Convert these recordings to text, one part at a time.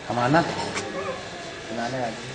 Kemana? Kemana lagi?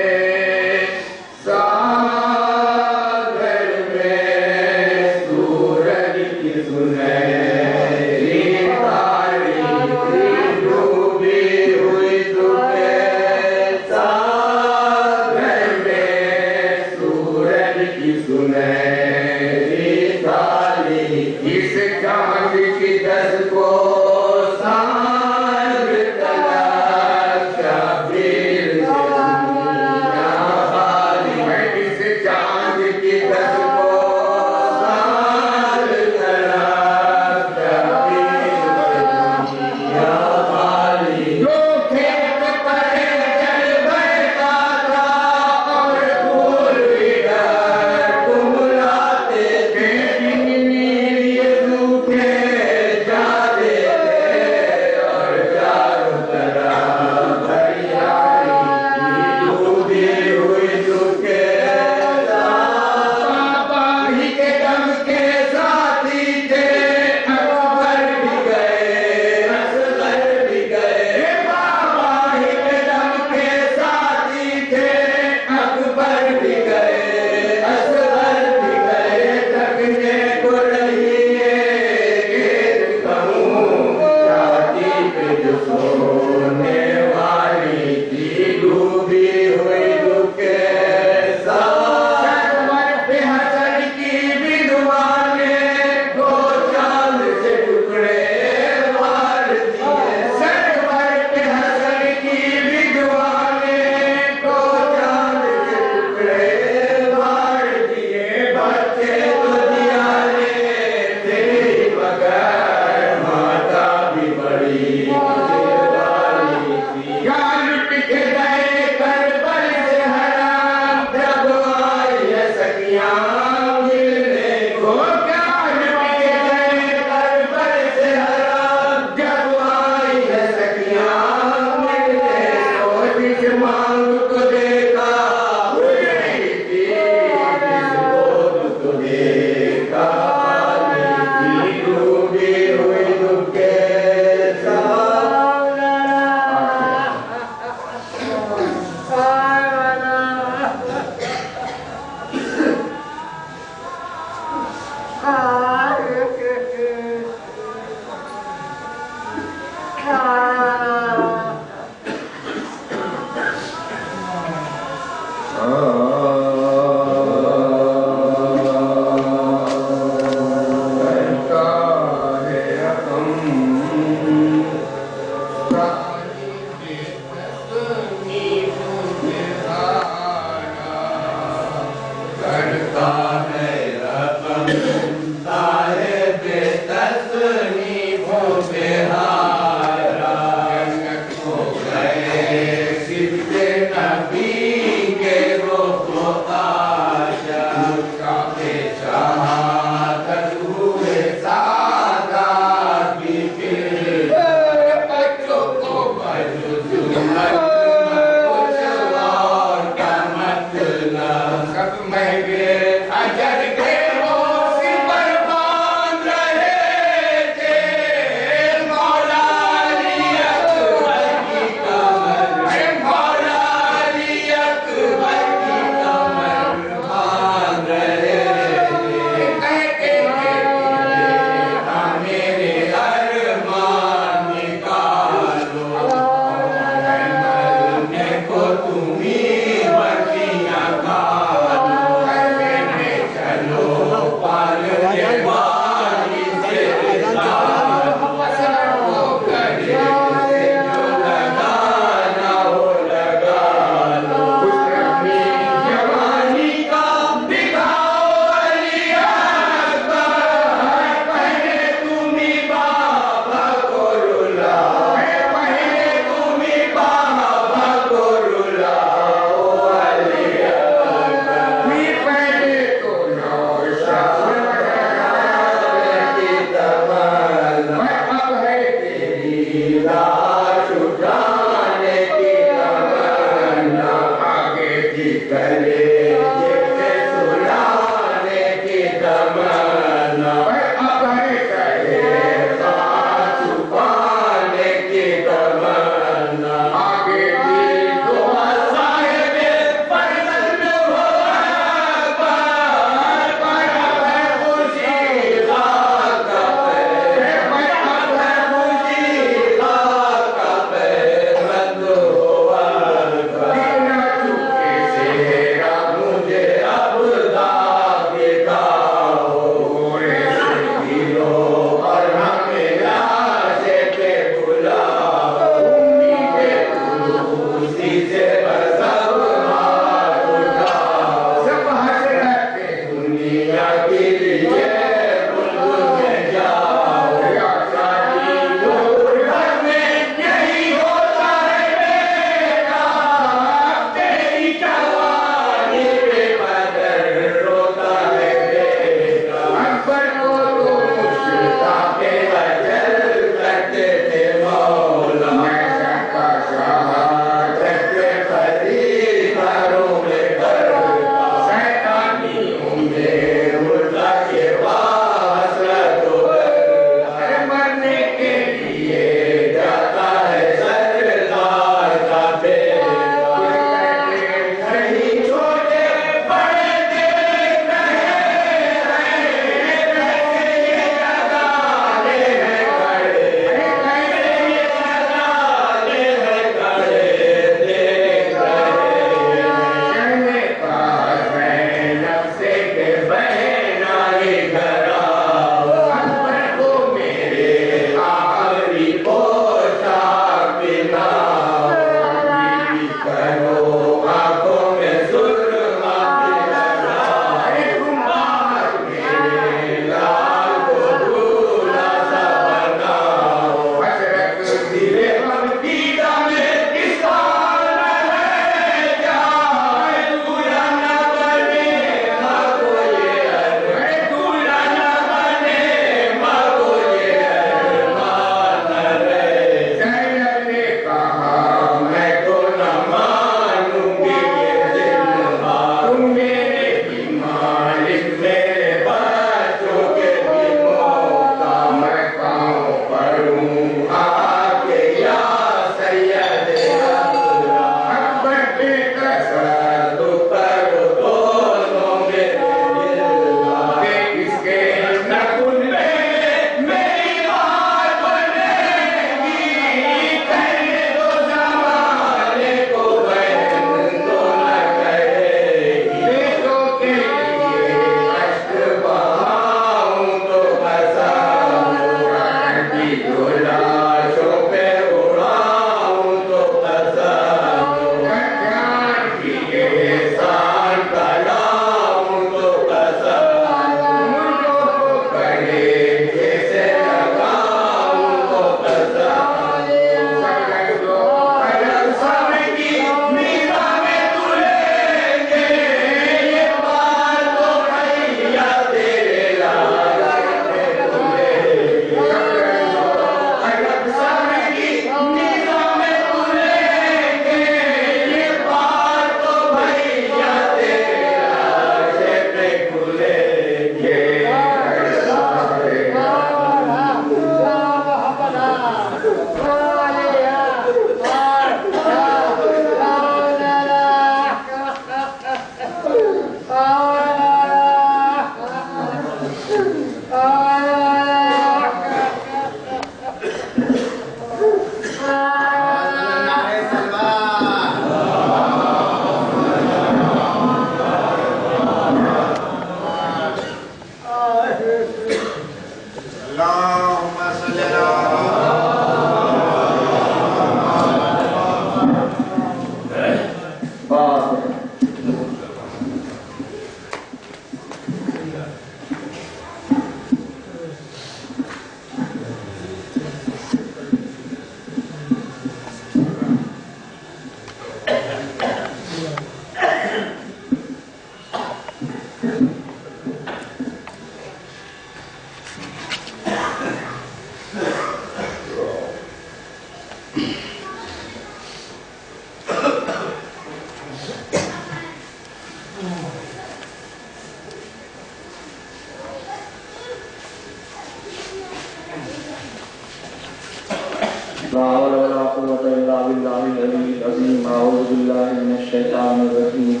لا حول ولا قوة إلا بالله العلي العظيم. أعوذ بالله من الشيطان الرجيم.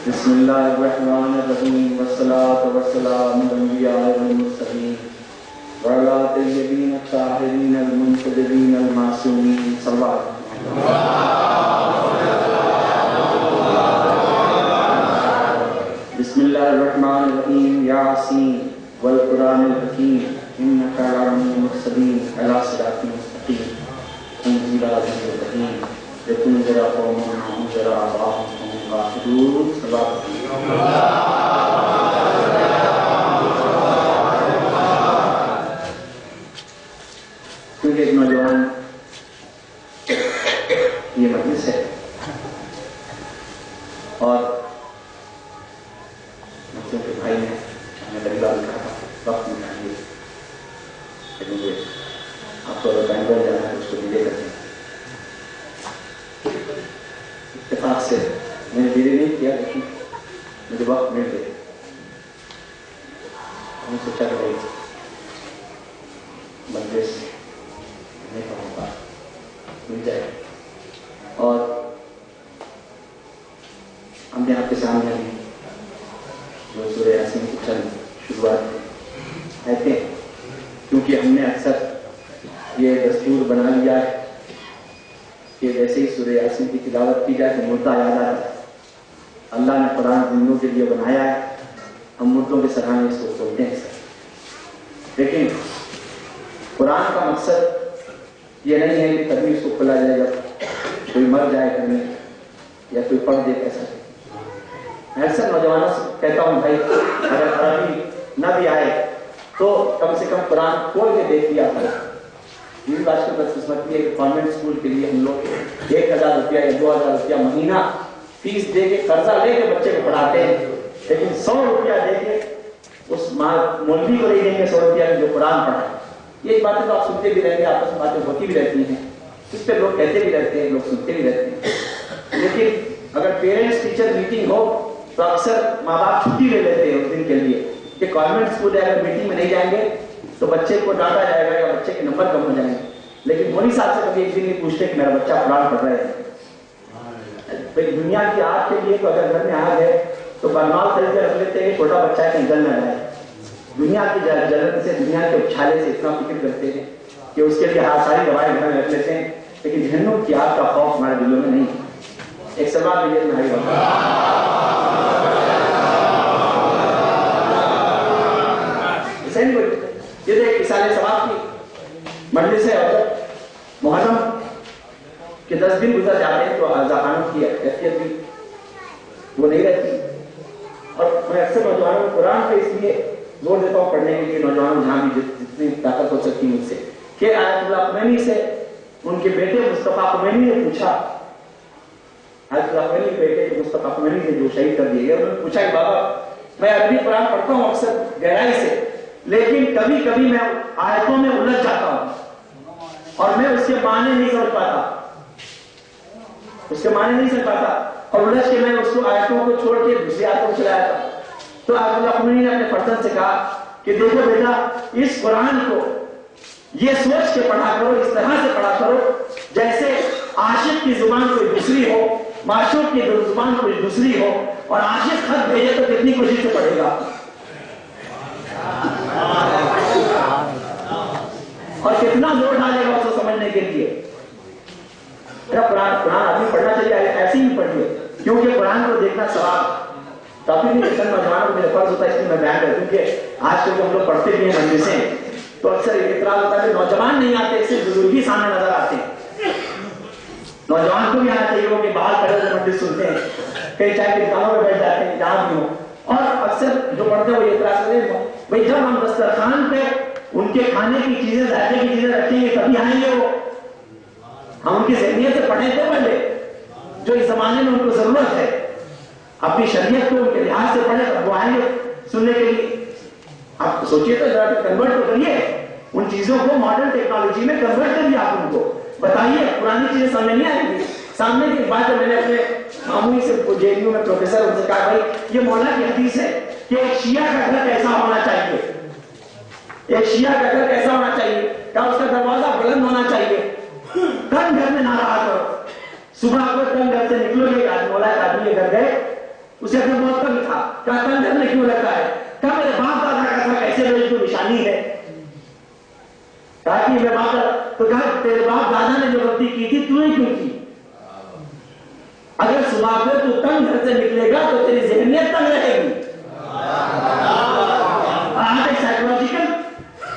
بسم الله الرحمن الرحيم. والصلاة والسلام على الأنبياء والمرسلين وعلى الطيبين الطاهرين المنتجبين المعصومين. صلى الله عليه وسلم. بسم الله الرحمن الرحيم. ياسين والقرآن الحكيم إنك لمن المرسلين على صراط مستقيم. تنزيل العزيز الرحيم لتنذر قوما أنذر آباءهم فهم غافلون. صلى الله عليه وسلم. کیونکہ ایک نوجوان یہ مجلس ہے اور بچوں کے بھائی نے ہمیں لگا کہا تھا وقت میں آئیے لیکن یہ آپ کو اگر بینگلور جانا ہے اس کو دیجیے کرتے ہیں. اتفاق سے میں نے دیری نہیں کیا لیکن مجھے وقت مل گیا. ہم نے سوچا کہ بھائی مجلس نہیں ہوگا مل جائے اور ہم نے آپ کے سامنے بھی جو سورہ یاسین کی چند شروعات کہتے ہیں کیونکہ ہم نے اکثر یہ دستور بنا لیا ہے کہ جیسے ہی سورہ یاسین کی تلاوت کی جائے تو مردہ یاد آتا ہے. اللہ نے قرآن زندوں کے لیے بنایا ہے, ہم مردوں کے سرانے اس کو کھولتے ہیں. لیکن قرآن کا مقصد یہ نہیں ہے کہ کبھی اس کو کھولا جائے جب کوئی مر جائے کبھی یا کوئی پڑھ دے ایسا. میں اکثر نوجوانوں سے کہتا ہوں بھائی اگر عربی نہ بھی آئے تو کم سے کم قرآن کھول کے دیکھ لیا کرو. یہ بھی آج کل بدقسمتی ہے کہ کانوینٹ اسکول کے لیے ہم لوگ 1000 روپیہ یا 2000 روپیہ مہینہ فیس دے کے قرضہ لے کے بچے کو پڑھاتے ہیں, لیکن 100 روپیہ دے کے اس مولوی کو نہیں دیں گے 100 روپیہ جو قرآن پڑھا. یہ باتیں تو آپ سنتے بھی رہیں گے, آپس میں باتیں ہوتی بھی رہتی ہیں, اس پہ لوگ کہتے بھی رہتے ہیں, لوگ سنتے بھی رہتے ہیں. لیکن اگر پیرنٹس ٹیچر میٹنگ ہو تو اکثر ماں باپ چھٹی لے لیتے ہیں اس دن کے لیے کہ کانوینٹ اسکول ہے, اگر میٹنگ میں نہیں جائیں گے تو بچے کو ڈانٹا جائے گا یا بچے کے نمبر کم ہو جائیں گے. لیکن مولوی صاحب سے کبھی ایک دن نہیں پوچھتے کہ میرا بچہ قرآن پڑھ رہا ہے. دنیا کی آگ کے لیے تو اگر گھر میں آگ ہے تو برمال خرید کے رکھ لیتے ہیں, چھوٹا بچہ ہے کہ جل نہ جائے. دنیا کی جلن سے, دنیا کے اچھالے سے اتنا فکر کرتے ہیں کہ اس کے لیے ساری دوائیں گھر میں رکھ لیتے ہیں, لیکن جہنم کی آگ کا خوف ہمارے دلوں میں نہیں. ایک سوال لیجیے بھائی یہ ایک مثال ثواب کی مجلس ہے اور محرم کے 10 دن گزر جاتے ہیں تو اذانوں کی احتیاط بھی وہ نہیں رہتی. اور میں اکثر نوجوانوں کو قرآن پہ اس لیے زور دیتا ہوں پڑھنے کے لیے, نوجوانوں جہاں بھی جتنی طاقت ہو سکتی مجھ سے, کہ آیت اللہ خمینی سے ان کے بیٹے مصطفیٰ خمینی نے پوچھا, آیت اللہ خمینی کے بیٹے مصطفیٰ خمینی نے جو شہید کر دیے گئے, انہوں نے پوچھا کہ بابا میں عربی قرآن پڑھتا ہوں اکثر گہرائی سے, لیکن کبھی کبھی میں آیتوں میں الجھ جاتا ہوں اور میں اس کے معنی نہیں سمجھ پاتا, اور الجھ کے میں اس کو آیتوں کو چھوڑ کے دوسری آیتوں کو چلایا تھا. تو آیت اللہ خمینی نے اپنے فرزند سے کہا کہ دیکھو بیٹا, اس قرآن کو یہ سوچ کے پڑھا کرو, اس طرح سے پڑھا کرو جیسے عاشق کی زبان کوئی دوسری ہو, معشوق کی زبان کوئی دوسری ہو, اور عاشق خط بھیجے تو کتنی کوشش سے پڑھے گا اور کتنا زور ڈالے گا اس کو سمجھنے کے لیے. قرآن آدمی پڑھنا چاہیے, ایسے ہی پڑھیے, کیونکہ قرآن کو دیکھنا ثواب. کافی نہیں نوجوانوں کو میرا فرض ہوتا ہے اس لیے میں بیان کروں, کیونکہ آج کل ہم لوگ پڑھتے بھی ہیں مجلسیں تو اکثر اعتراض ہوتا ہے کہ نوجوان نہیں آتے, صرف بزرگی سامنے نظر آتے ہیں. نوجوان کو بھی آنا چاہیے وہ کہ باہر کھڑے ہوئے مجلس سنتے ہیں, کئی چائے کی دکانوں پہ بیٹھ جاتے ہیں جہاں بھی ہو, اور اکثر جو پڑھتے ہیں وہ اعتراض کرتے ہیں بھائی جب ہم دسترخوان پہ ان کے کھانے کی چیزیں, ذائقے کی چیزیں رکھیں گے تبھی آئیں گے وہ. ہم ان کی ذہنیت سے پڑھیں تو پہلے جو اس زمانے میں ان کو ضرورت ہے, اپنی شریعت کو ان کے لحاظ سے پڑھیں تب وہ آئیں گے سننے کے لیے. آپ سوچیے تو ذرا کنورٹ تو کریے ان چیزوں کو, ماڈرن ٹیکنالوجی میں کنورٹ کریے. آپ ان کو بتائیے, پرانی چیزیں سامنے نہیں آئیں گی. سامنے کی بات میں نے اپنے معمولی سے JNU میں پروفیسر ان سے کہا بھائی یہ مولا کی حدیث ہے کہ ایک شیعہ کا گھر کیسا ہونا چاہیے, ایک شیعہ کا گھر کیسا ہونا چاہیے, کیا اس کا دروازہ بلند ہونا چاہیے, تنگ گھر میں نہ رہا کرو. صبح کو تنگ گھر سے نکلو گے. ایک آدمی بولا, ایک آدمی کے گھر گئے, اسے اپنا بہت تنگ تھا. کہا تنگ گھر میں کیوں رکھا ہے؟ کہا میرے باپ دادا کا تھا, ایسے لوگ کو نشانی ہے. کہا کہ میں باپ, تو کہا تیرے باپ دادا نے جو غلطی کی تھی تو نے کیوں کی؟ اگر صبح کو تو تنگ گھر سے نکلے گا تو تیری ذہنیت تنگ رہے گی. آپ ایک سائیکولوجیکل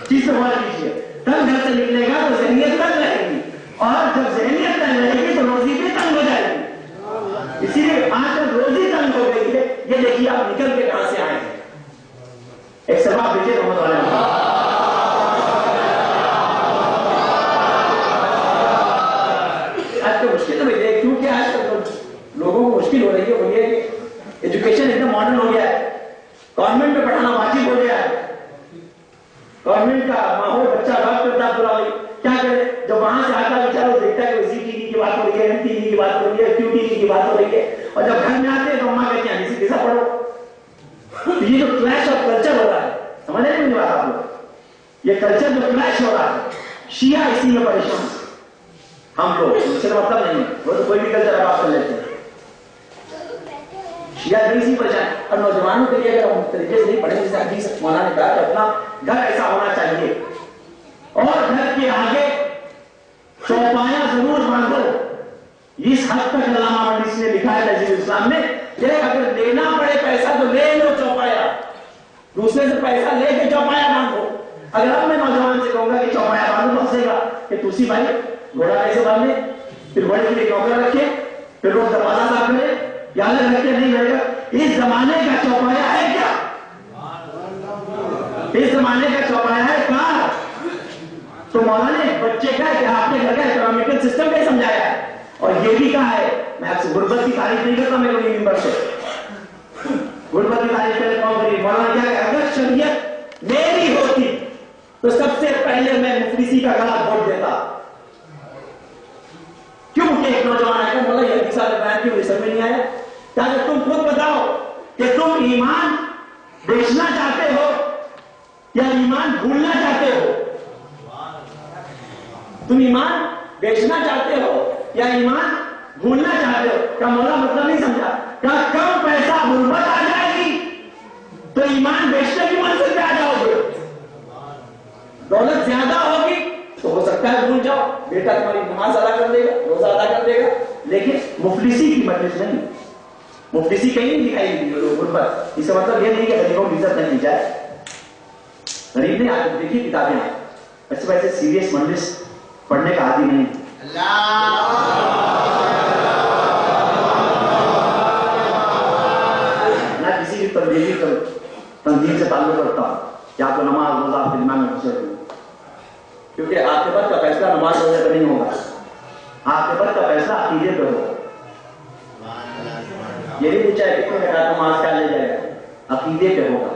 چیز سے غور کیجیے. تنگ گھر سے نکلے گا تو ذہنیت تنگ رہے گی, اور جب ذہنیت تنگ رہے گی تو روزی بھی تنگ ہو جائے گی. اسی لیے آج تک روزی تنگ ہو گئی ہے. یہ دیکھیے آپ نکل کے کہاں سے آئے ہیں. ایک سبب دیجیے رحمت والے. آج کا مشکل تو بھائی کیونکہ آج کل لوگوں کو مشکل ہو رہی ہے وہ یہ کہ ایجوکیشن ایک دم ماڈرن ہو گیا ہے. گورنمنٹ میں پڑھانا واجب ہو گیا ہے. گورنمنٹ کا ماحول بچہ بات کرتا پورا ہوئی کیا کرے. جب وہاں سے آتا بیچارہ وہ دیکھتا ہے کہ زی ٹی وی کی بات ہو رہی ہے, ایم ٹی وی کی بات ہو رہی ہے, کیو ٹی وی کی بات ہو رہی ہے, اور جب گھر میں آتے ہیں تو اماں کہتے ہیں اسی کیسا پڑھو. یہ جو کلیش آف کلچر ہو رہا ہے, سمجھ رہے ہیں بات آپ لوگ, یہ کلچر جو کلیش ہو رہا ہے, شیعہ اسی میں پریشان. ہم لوگ اس سے مطلب نہیں ہے, وہ تو کوئی بھی کلچر آپ کر لیتے ہیں. شیعہ بھی اسی پریشان. اور نوجوانوں کے لیے اگر ہم طریقے سے نہیں پڑھیں, جیسے حدیث مولانا نے کہا کہ اپنا گھر ایسا ہونا چاہیے, اور گھر کے آگے چوپایا ضرور باندھو. اس حد تک علامہ مجلسی نے لکھا ہے تہذیب اسلام میں کہ اگر لینا پڑے پیسہ تو لے لو چوپایا, دوسرے سے پیسہ لے کے چوپایا باندھو. اگر اب میں نوجوان سے کہوں گا کہ چوپایا باندھو تو ہنسے گا کہ توسی بھائی گھوڑا کیسے باندھے, پھر گھوڑے کے لیے ٹوکرا رکھے, پھر لوگ دروازہ صاف کرے, یا الگ رکھ کے نہیں رہے گا. اس زمانے کا چوپایا ہے کیا؟ اس زمانے کا چوپایا ہے کہاں؟ تو مولانا نے بچے کا کہ آپ کے گھر کا اکنامیکل سسٹم کیا سمجھایا ہے, اور یہ بھی کہا ہے. میں آپ سے غربت کی تعریف نہیں کرتا, میں کوئی ممبر سے غربت کی تعریف کرنے کون کری. مولانا کیا کہ اگر شریعت میری ہوتی تو سب سے پہلے میں مفلسی کا گلا گھونٹ دیتا. کیونکہ ایک نوجوان ہے مولا یہ حدیث والے بیان کیوں سمجھ نہیں آیا. تاکہ تم خود بتاؤ کہ تم ایمان بیچنا چاہتے ہو یا ایمان بھولنا چاہتے ہو. تم ایمان بیچنا چاہتے ہو یا ایمان بھولنا چاہتے ہو. کیا مولا مطلب نہیں سمجھا؟ کیا کم پیسہ غربت آ جائے گی تو ایمان بیچنے کی منزل پہ آ جاؤ گے. دولت زیادہ ہوگی تو ہو سکتا ہے بھول جاؤ, بیٹا تمہاری نماز ادا کر دے گا, روزہ ادا کر دے گا, لیکن مفلسی کی مجلس نہیں. مفلسی کہیں نہیں دکھائی دی غربت. اس کا مطلب یہ نہیں کہ غریبوں کی عزت نہ کی جائے. غریب نے آج دیکھیے کتابیں ایسے ویسے سیریس مجلس پڑھنے کا عادی نہیں. نہ کسی بھی تبدیلی تنظیم سے تعلق رکھتا ہوں کہ آپ کو نماز روزہ آپ کے دماغ میں گھسے دوں, کیونکہ عاقبت کا فیصلہ نماز روزے پہ نہیں ہوگا. عاقبت کا فیصلہ عقیدے پہ ہوگا. یہ نہیں پوچھا ہے کتنے کا نماز کیا لے جائے گا, عقیدے پہ ہوگا.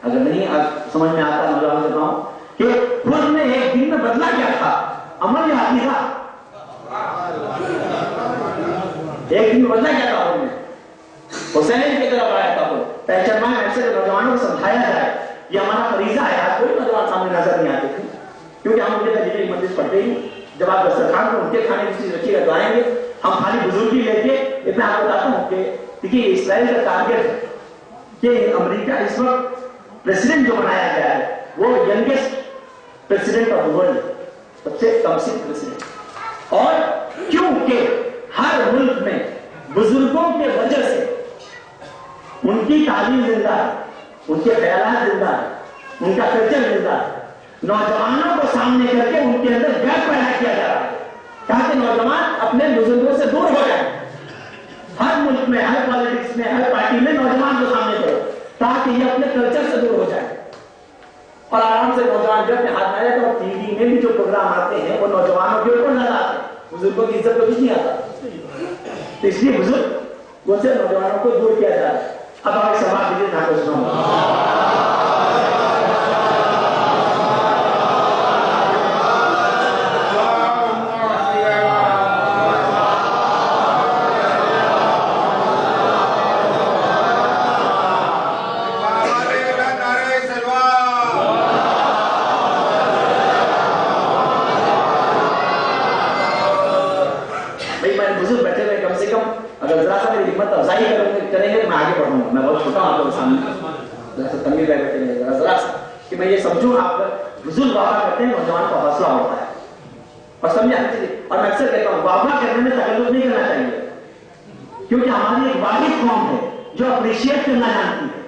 اگر نہیں سمجھ میں آتا نوجوان سے کہوں کہ خود نے ایک دن میں بدلا کیا تھا, عمل یا عقیدہ؟ ایک دن میں بدلا کیا تھا. خود نے حسین کی طرف آیا تھا. پہچان ایسے نوجوانوں کو سمجھایا جائے, یہ ہمارا فریضہ ہے. آج کوئی نوجوان سامنے نظر نہیں آتے تھے کیونکہ ہم ان کے تجربے کی مجلس پڑھتے ہی. جب آپ دسترخوان کو ان کے کھانے کی چیز رکھیے گا تو آئیں گے. ہم خالی بزرگی لے کے اتنا آپ بتاتا ہوں کہ دیکھیے اسرائیل کا ٹارگیٹ ہے کہ امریکہ اس وقت پریسیڈنٹ جو بنایا گیا ہے وہ ینگسٹ پریسیڈنٹ آف ورلڈ, سب سے کم سن پریسیڈنٹ. اور کیونکہ ہر ملک میں بزرگوں کے وجہ سے ان کی تعلیم زندہ ہے, ان کے خیالات زندہ ہے, ان کا کلچر زندہ ہے. نوجوانوں کو سامنے کر کے ان کے اندر گیپ پیدا کیا جا رہا ہے تاکہ نوجوان اپنے بزرگوں سے دور ہو جائیں. ہر ملک میں, ہر پالیٹکس میں, ہر پارٹی میں نوجوان کو سامنے کرو تاکہ یہ اپنے کلچر سے دور ہو جائے. اور آرام سے نوجوان جو اپنے ہاتھ میں آئے تو ٹی وی میں بھی جو پروگرام آتے ہیں وہ نوجوانوں کے اوپر نظر آتے ہیں, بزرگوں کی عزت کو کچھ نہیں آتا. تو اس لیے بزرگ سے نوجوانوں کو دور کیا جا رہا ہے. اب آپ ایک سوال دیجیے تھا کو سناؤں. हिम्मत अफजाई करेंगे तो मैं आगे बढ़ूंगा। मैं बहुत छोटा हूं आप लोगों के सामने, तमीर बैठे जरा सा कि मैं ये समझूं। आप हुजूर वाह करते हैं, नौजवान का हौसला होता है और समझे। और मैं अक्सर कहता हूं वाह करने में तकल्लुफ नहीं करना चाहिए, क्योंकि हमारी एक वाहिद कौम है जो अप्रिशिएट करना जानती है।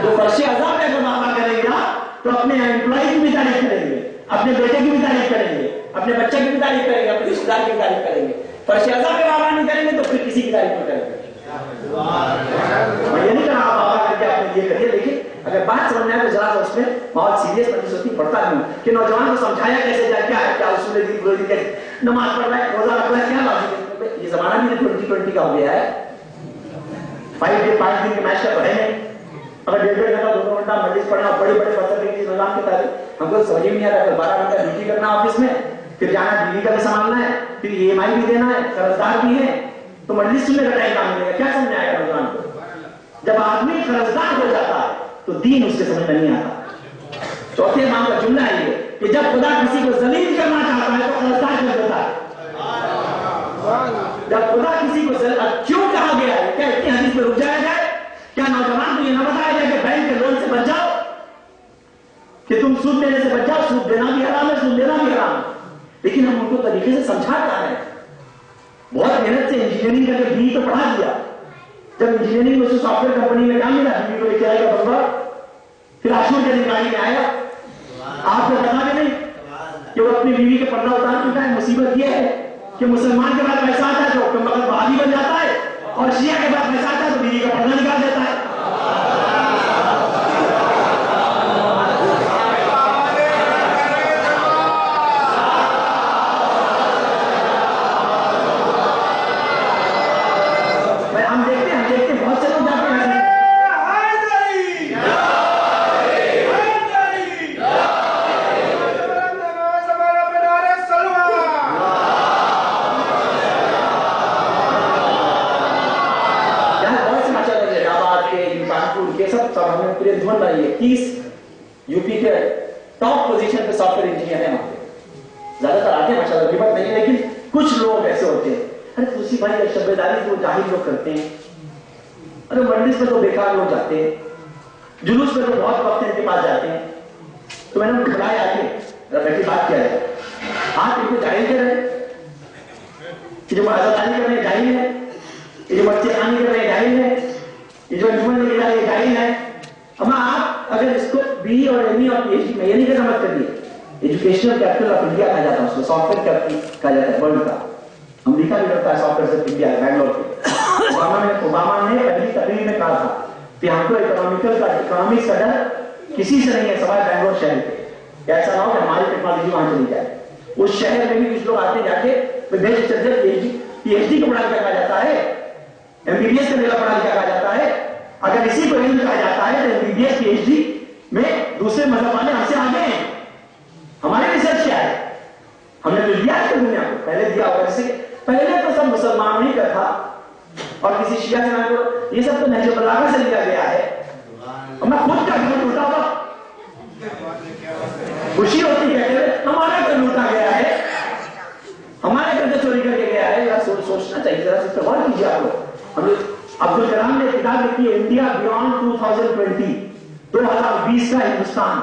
जो फर्शे अज़ाब है अगर वाह करेंगे आप तो अपने एम्प्लॉय की भी तारीफ करेंगे, अपने बेटे की भी तारीफ करेंगे, अपने बच्चे की भी तारीफ करेंगे, अपने रिश्तेदार की भी तारीफ करेंगे। फर्शे अज़ाब पे वाह नहीं करेंगे तो फिर किसी की तारीफ नहीं करेंगे। मैं ये नहीं कह रहा आप वाह करके आपने ये करिए, लेकिन अगर बात समझ में आए तो जरा सा उसमें बहुत सीरियस मजलिस होती पढ़ता हूं कि नौजवान को समझाया कैसे जाए, क्या है, क्या उसूल दीन बुराई कैसे, नमाज पढ़ रहा है, रोजा रख रहा है, क्या लॉजिक है। ये जमाना भी 2020 का हो गया है। 5 दिन के मैच का तो है नहीं। अगर 1.5 घंटा 2 घंटा मजलिस पढ़ना, बड़े बड़े फलसफे की नजाम की तारीफ हमको समझ में नहीं आ रहा है। 12 घंटा ड्यूटी करना ऑफिस में, फिर जाना बीवी का भी संभालना है, फिर EMI भी देना है, कर्जदार भी है, तो मजलिस सुनने का टाइम कहां मिलेगा, क्या समझ आएगा नौजवान को। जब आदमी कर्जदार हो जाता है तो दीन उसके समझ में नहीं आता। चौथे इमाम का जुमला है ये कि जब खुदा किसी को जलील करना चाहता है तो कर्जदार कर देता है। जब खुदा किसी को क्यों कहा गया है, क्या इतनी हदीस में रुक जाया जाए? क्या नौजवान को यह न बताया जाए कि बैंक के लोन से बच जाओ, कि तुम सूद देने से बच जाओ, सूद देना भी हराम है, सूद देना भी हराम है। लेकिन हम उनको तरीके से समझाता है। बहुत मेहनत से इंजीनियरिंग करके बीई तो पढ़ा दिया, जब इंजीनियरिंग में सॉफ्टवेयर कंपनी में काम मिला, बीवी को लेके आएगा बंदा, फिर आशूर के निकाली में आया, आपको पता भी नहीं कि वो अपनी बीवी के पर्दा उतार चुका है। मुसीबत यह है कि मुसलमान के बाद पैसा आता है तो मतलब वहाबी बन जाता है, और शिया के बाद पैसा आता है तो बीवी का पर्दा निकाल देता है। हम देखते बहुत से लोग जाते हैं। पूरे धुन बनाइए 30 यूपी के टॉप पोजीशन पे सॉफ्टवेयर इंजीनियर है वहां पे, ज्यादातर आते हैं माशाल्लाह, गिबत नहीं है, लेकिन कुछ लोग ऐसे होते हैं, अरे तुलसी भाई शब्बेदारी तो जाहिल लोग करते हैं, अरे मंडिस में तो बेकार लोग जाते हैं, जुलूस में तो बहुत वक्त इनके पास जाते हैं, तो मैंने उनको बुलाया आगे बैठी बात किया है। आप इनको जाहिल कर रहे हैं, जो आजादारी कर रहे हैं जाहिल है, ये जो बच्चे खानी कर रहे हैं जाहिल है, ये जो अंजुमन ले जा रहे हैं जाहिल है। अब आप अगर इसको BE और ME और PhD में ये नहीं कहना मत करिए, एजुकेशनल कैपिटल ऑफ इंडिया कहा जाता है उसको, सॉफ्टवेयर कैपिटल कहा जाता है वर्ल्ड का। अमेरिका भी करता है सॉफ्टवेयर से, इंडिया बैंगलोर पे। ओबामा ने पहली तकरीर में कहा था कि हमको इकोनॉमिक्स का डर किसी से नहीं है सवाल बैंगलोर शहर पे, ऐसा ना हो कि हमारी टेक्नोलॉजी वहां चली जाए। उस शहर में भी कुछ लोग आते जाके PhD को पढ़ा लिखा कहा जाता है, MBBS करने का पढ़ा लिखा कहा जाता है। अगर इसी को इल्म कहा जाता है तो MBBS PhD में दूसरे मजहब वाले हमसे आगे हैं। हमारे रिसर्च क्या है, हमने तो दिया है दुनिया को, पहले दिया होगा। जैसे पहले तो सब मुसलमान ही का था और किसी शिया से ना करो, ये सब तो नहज बलागा से लिया गया है। मैं खुद का घर लूटा हुआ खुशी होती है, हमारा घर लूटा गया है, हमारे घर से चोरी करके गया है। यार सोचना चाहिए, जरा इस पर गौर कीजिए आप लोग। हमने अब्दुल कलाम ने किताब लिखी है इंडिया बियॉन्ड 2020, 2020 का हिंदुस्तान।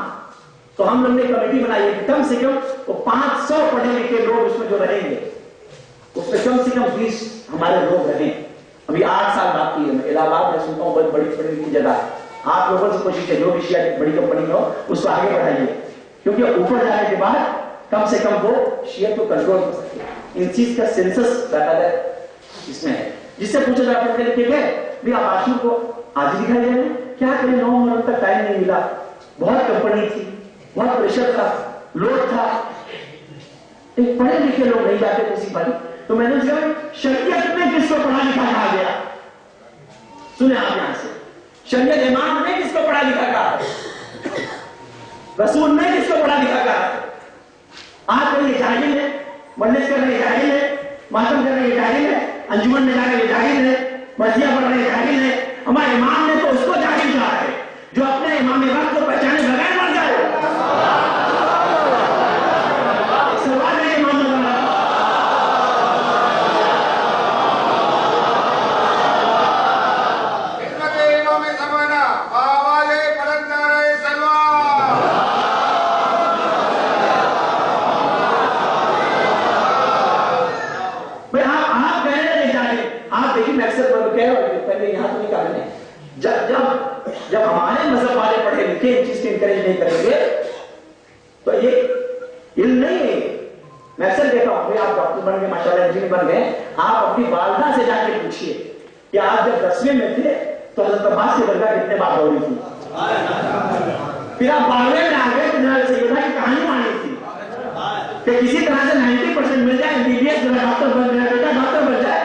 तो हम लोग ने कमेटी बनाई है कि कम से कम वो 500 पढ़े लिखे लोग उसमें जो रहेंगे, उसमें कम से कम 20 हमारे लोग रहे। अभी 8 साल बाकी है। मैं इलाहाबाद में सुनता हूँ बहुत बड़ी पढ़ी लिखी जगह है। आप लोगों से कोशिश है जो भी शिया की बड़ी कंपनी हो उसको आगे बढ़ाइए, क्योंकि ऊपर जाने के बाद कम से कम वो शिया को कंट्रोल कर सके। इन चीज का सेंसस इसमें है, जिससे पूछा जाता है लिखे गए भी आप आशूर को आज दिखाई दे रहे क्या करें, 9 महीने तक टाइम नहीं मिला, बहुत कंपनी थी, बहुत प्रेशर था, लोड था, एक पढ़े लिखे लोग नहीं जाते किसी भाई। तो मैंने कहा शरीयत में किसको पढ़ा लिखा कहा गया, सुने आप यहां से, शरीयत इमाम ने किसको पढ़ा लिखा कहा, रसूल ने किसको पढ़ा लिखा कहा। आप करिए जाहिल है, मजलिस कर रहे जाहिल है, मातम कर रहे जाहिल है, अंजुमन में जा रहे जाहिल है, मस्जिद पढ़ रहे जाहिल है। हमारे इमाम ने तो उसको जाहिल कहा है जो अपने इमाम वक्त को पहचाने बगैर मर जाए। सवाल है इमाम دیکھیں اس چیز کو انکریج نہیں کریں گے تو یہ علم نہیں ہے. میں اکثر دیکھا ہوں کہ آپ ڈاکٹر بن گئے, ماشاءاللہ انجینئر بن گئے, آپ اپنی والدہ سے جا کے پوچھیے کہ آپ جب 10ویں میں تھے تو حضرت عباس کی درگاہ کتنے بار دوڑی تھی. پھر آپ 12ویں میں آ گئے تو جناب سیدہ کی کہانی مانی تھی کہ کسی طرح سے 90% مل جائے, MBBS جو ہے ڈاکٹر بن گیا, بیٹا ڈاکٹر بن جائے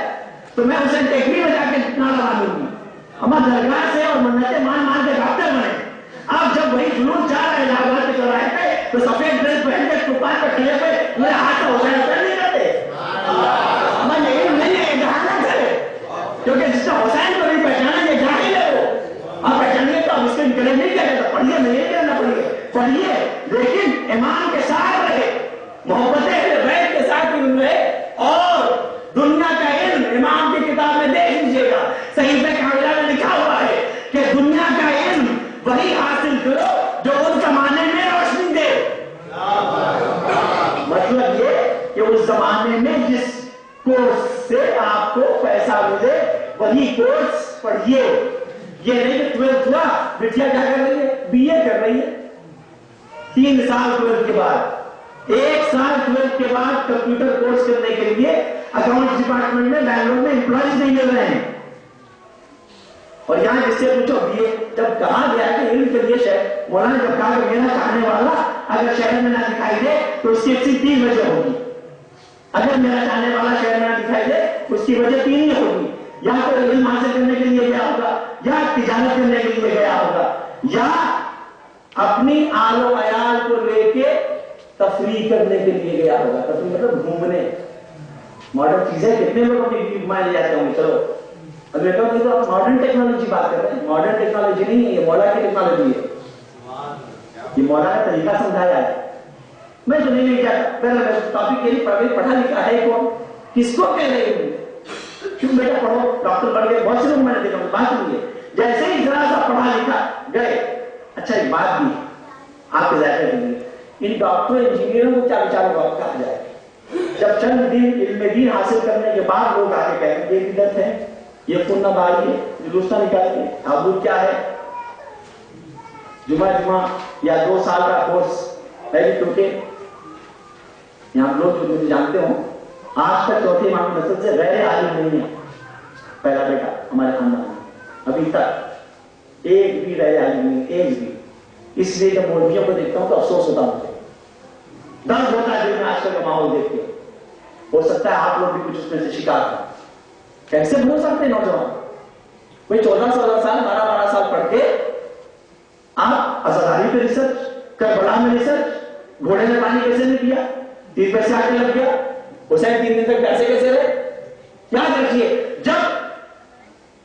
تو میں اسے ٹیکری میں جا کے نعرہ مانوں گی. ہمارا درگاہ سے اور منتیں مان مان کے ڈاکٹر بنے. اب جب وہی جنون چاہ رہے الہ آباد کے چوراہے پہ تو سفید ڈریس پہن کے چوپان پہ کھڑے پہ میرے ہاتھ کا حسین حسین نہیں کرتے. میں یہی نہیں ہے جہانت ہے, کیونکہ جس نے حسین کو نہیں پہچانا یہ جاہل ہے. وہ آپ پہچانیے تو آپ اس کو انکریج نہیں کیا جاتا. پڑھیے نہیں کرنا, پڑھیے لیکن ایمان کے ساتھ رہے, محبت اہل بیت کے ساتھ علم رہے. اور دنیا کا علم امام کی کتاب میں دیکھ لیجیے گا, صحیفہ کاملہ میں لکھا ہوا ہے کہ دنیا کا علم وہی حاصل کرو جو اس زمانے میں روشنی دے. مطلب یہ کہ اس زمانے میں جس کورس سے آپ کو پیسہ ملے وہی کورس پڑھیے. یہ نہیں کہ 12th ہوا, بٹیا کیا کر رہی ہے, BA کر رہی ہے. 3 سال 12th کے بعد, 1 سال 12th کے بعد کمپیوٹر کورس کرنے کے لیے اکاؤنٹس ڈپارٹمنٹ میں بنگلور میں امپلائیز نہیں مل رہے ہیں. اور یہاں جس سے پوچھو BA, جب کہا گیا کہ علم کے لیے شہر, مولانا جب کہا کہ میرا چاہنے والا اگر شہر میں نہ دکھائی دے تو اس کی صرف 3 وجہ ہوگی. اگر میرا چاہنے والا شہر میں نہ دکھائی دے اس کی وجہ 3 ہی ہوگی. یا تو علم حاصل کرنے کے لیے گیا ہوگا, یا تجارت کرنے کے لیے گیا ہوگا, یا اپنی آل و عیال کو لے کے تفریح کرنے کے لیے گیا ہوگا. تفریح مطلب گھومنے. ماڈرن چیزیں کتنے لوگ اپنی بیوی گھمائے لے جاتے ہوں گے. چلو اب بیٹا کہ تو آپ ماڈرن ٹیکنالوجی بات کر رہے ہیں. ماڈرن ٹیکنالوجی نہیں ہے, یہ مولا کی ٹیکنالوجی ہے. یہ مولا کا طریقہ سمجھایا ہے. میں تو نہیں کہتا, پہلے ٹاپک یہ پڑھا لکھا ہے کون, کس کو کہہ رہے ہیں. کیوں بیٹا پڑھو, ڈاکٹر بن گئے. بہت سے لوگ میں نے دیکھا بات نہیں ہے, جیسے ہی ذرا سا پڑھا لکھا گئے. اچھا ایک بات بھی آپ کے ذائقے کے لیے, ان ڈاکٹر انجینئروں کو کیا بیچاروں کو کہا جائے. جب چند دن علم دین حاصل کرنے کے بعد لوگ آ کے کہیں گے یہ بدعت ہے, یہ خون نہ بہائیے, جلوس نہ نکالیے, تعبد کیا ہے. جمعہ یا 2 سال کا کورس ہے, کیونکہ یہاں لوگ جو مجھے جانتے ہوں آج تک چوتھے امام مسجد سے غیر عالم نہیں ہے. پہلا بیٹا ہمارے خاندان میں ابھی تک ایک بھی غیر عالم نہیں, ایک بھی. اس لیے جب مولویوں کو دیکھتا ہوں تو افسوس ہوتا مجھے, درد ہوتا ہے دل میں آج کل کا ماحول دیکھ کے. ہو سکتا ہے آپ لوگ بھی کچھ اس میں سے شکار ہیں. کیسے بھول سکتے ہیں نوجوان, کوئی 14-16 سال 12-12 سال پڑھ کے آپ ازہری پہ ریسرچ, کربلا میں ریسرچ, گھوڑے نے پانی کیسے نہیں پیا, 3 پیسے آگے لگ گیا, حسین 3 دن تک پیسے کیسے رہے. یاد رکھیے جب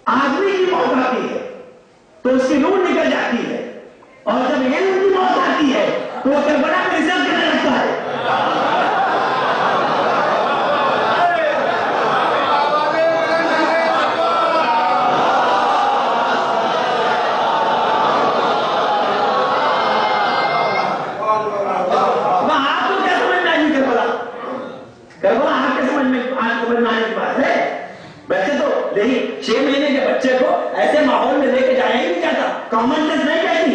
آدمی کی موت آتی ہے تو اس کی روح نکل جاتی ہے, اور جب علم کی موت آتی ہے تو وہ کربلا میں ریسرچ کرنے لگتا ہے. کربلا آپ کے سمجھ میں آنے کی بات ہے. ویسے تو یہی 6 مہینے کے بچے کو ایسے ماحول میں لے کے جایا ہی نہیں جاتا. کامن سینس نہیں کہتی.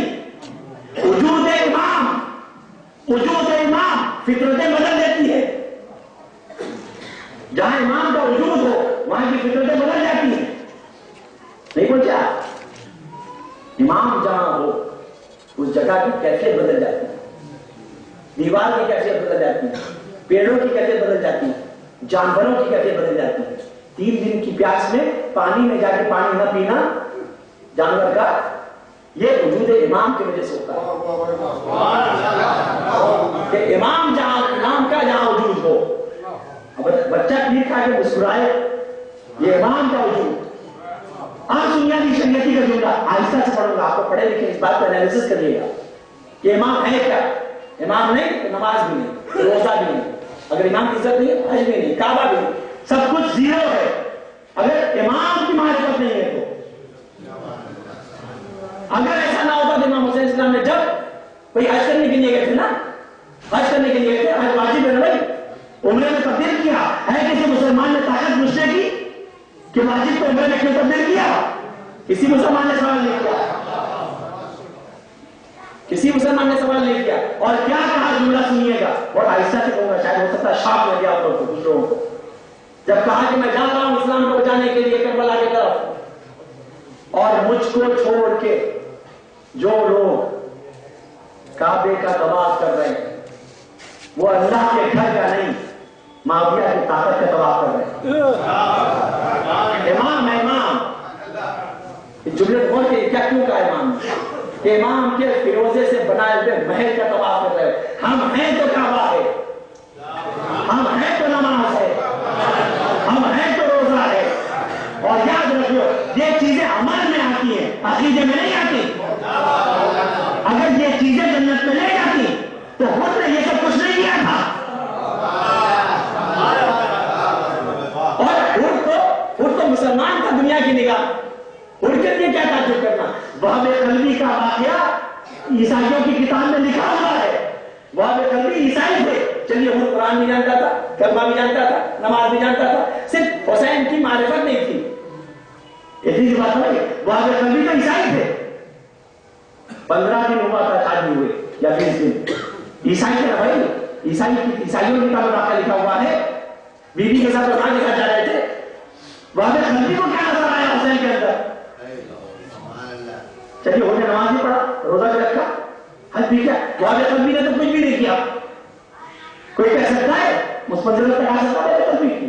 وجود امام فطرتیں بدل دیتی ہے. جہاں امام کا وجود ہو وہاں کی فطرتیں بدل جاتی ہیں. نہیں پوچھا, امام جہاں ہو اس جگہ کی کیفیت بدل جاتی ہے. دیوار کی کیفیت بدل جاتی ہے, پیڑوں کی کیفیت بدل جاتی ہے, جانوروں کی کیفیت بدل جاتی ہے. 3 دن کی پیاس میں پانی میں جا کے پانی نہ پینا جانور کا, یہ وجود امام کی وجہ سے ہوتا ہے. کہ امام کا جہاں وجود ہو, بچہ پیر کھا کے مسکرائے, یہ امام کا وجود. آپ سنیادی شریعتی کا جملہ آہستہ سے پڑھوں گا, آپ کو پڑھے لکھے اس بات کا انالیسس کریے گا کہ امام ہے کیا. امام نہیں تو نماز بھی نہیں, روزہ بھی نہیں. اگر امام کی عزت نہیں ہے حج بھی نہیں, کعبہ بھی نہیں, سب کچھ زیرو ہے. اگر امام کی معرفت نہیں ہے تو, اگر ایسا نہ ہوتا تو امام حسین اسلام نے جب کوئی حج کرنے کے لیے گئے تھے نا, حج کرنے کے لیے گئے تھے, حج واجب ہے بھائی, عمرے میں تبدیل کیا ہے. کسی مسلمان نے طاقت مجھے کی کہ واجب کو عمرے میں کیوں تبدیل کیا, کسی مسلمان نے سوال نہیں کیا. किसी मुसलमान ने सवाल नहीं किया। और क्या कहा जुमला सुनिएगा, और आहिस्ता से कहूंगा, शायद हो सकता है शॉक लग गया आप लोगों को, कुछ लोगों को। जब कहा कि मैं जा रहा हूं इस्लाम को बचाने के लिए करबला की तरफ, और मुझको छोड़ के जो लोग काबे का तवाफ कर रहे हैं वो अल्लाह के घर का नहीं, माविया की ताकत का तवाफ कर रहे हैं। इमाम है इमाम, जुमले बोल के क्या क्यों कहा इमाम? इमाम के फिरोजे से बनाए हुए महल का तवाफ कर रहे हो। हम हैं तो काबा है, हम हैं तो नमाज है, हम हैं तो रोजा है। और याद रखियो ये चीजें अमल में आती हैं, अकीदे में नहीं आती। अगर ये चीजें जन्नत में ले जाती तो हुर ने ये सब कुछ नहीं किया था। और हुर तो मुसलमान था दुनिया की निगाह, हुर के लिए क्या ताज्जुब करना। वहाब कल्बी का वाकया ईसाइयों की किताब में लिखा हुआ है। वहाब कल्बी ईसाई थे, चलिए हुर कुरान भी जानता था, कलमा भी जानता था, नमाज भी जानता था, सिर्फ हुसैन की मारिफत नहीं थी। इतनी बात है, वहाब कल्बी तो ईसाई थे। 15 दिन हुआ था शादी हुए या 20 दिन। ईसाई थे भाई, ईसाइयों की किताब में लिखा हुआ है। बीवी के साथ और मां के साथ जा रहे थे। वहाब कल्बी को क्या नजर आया हुसैन के अंदर? चलिए उन्होंने नमाज भी पढ़ा, रोजा भी रखा, हज भी किया। वहाब कल्बी ने तो कुछ भी नहीं किया। कोई कह सकता है मुझ पर जरूरत लगा सकता है कल्बी की?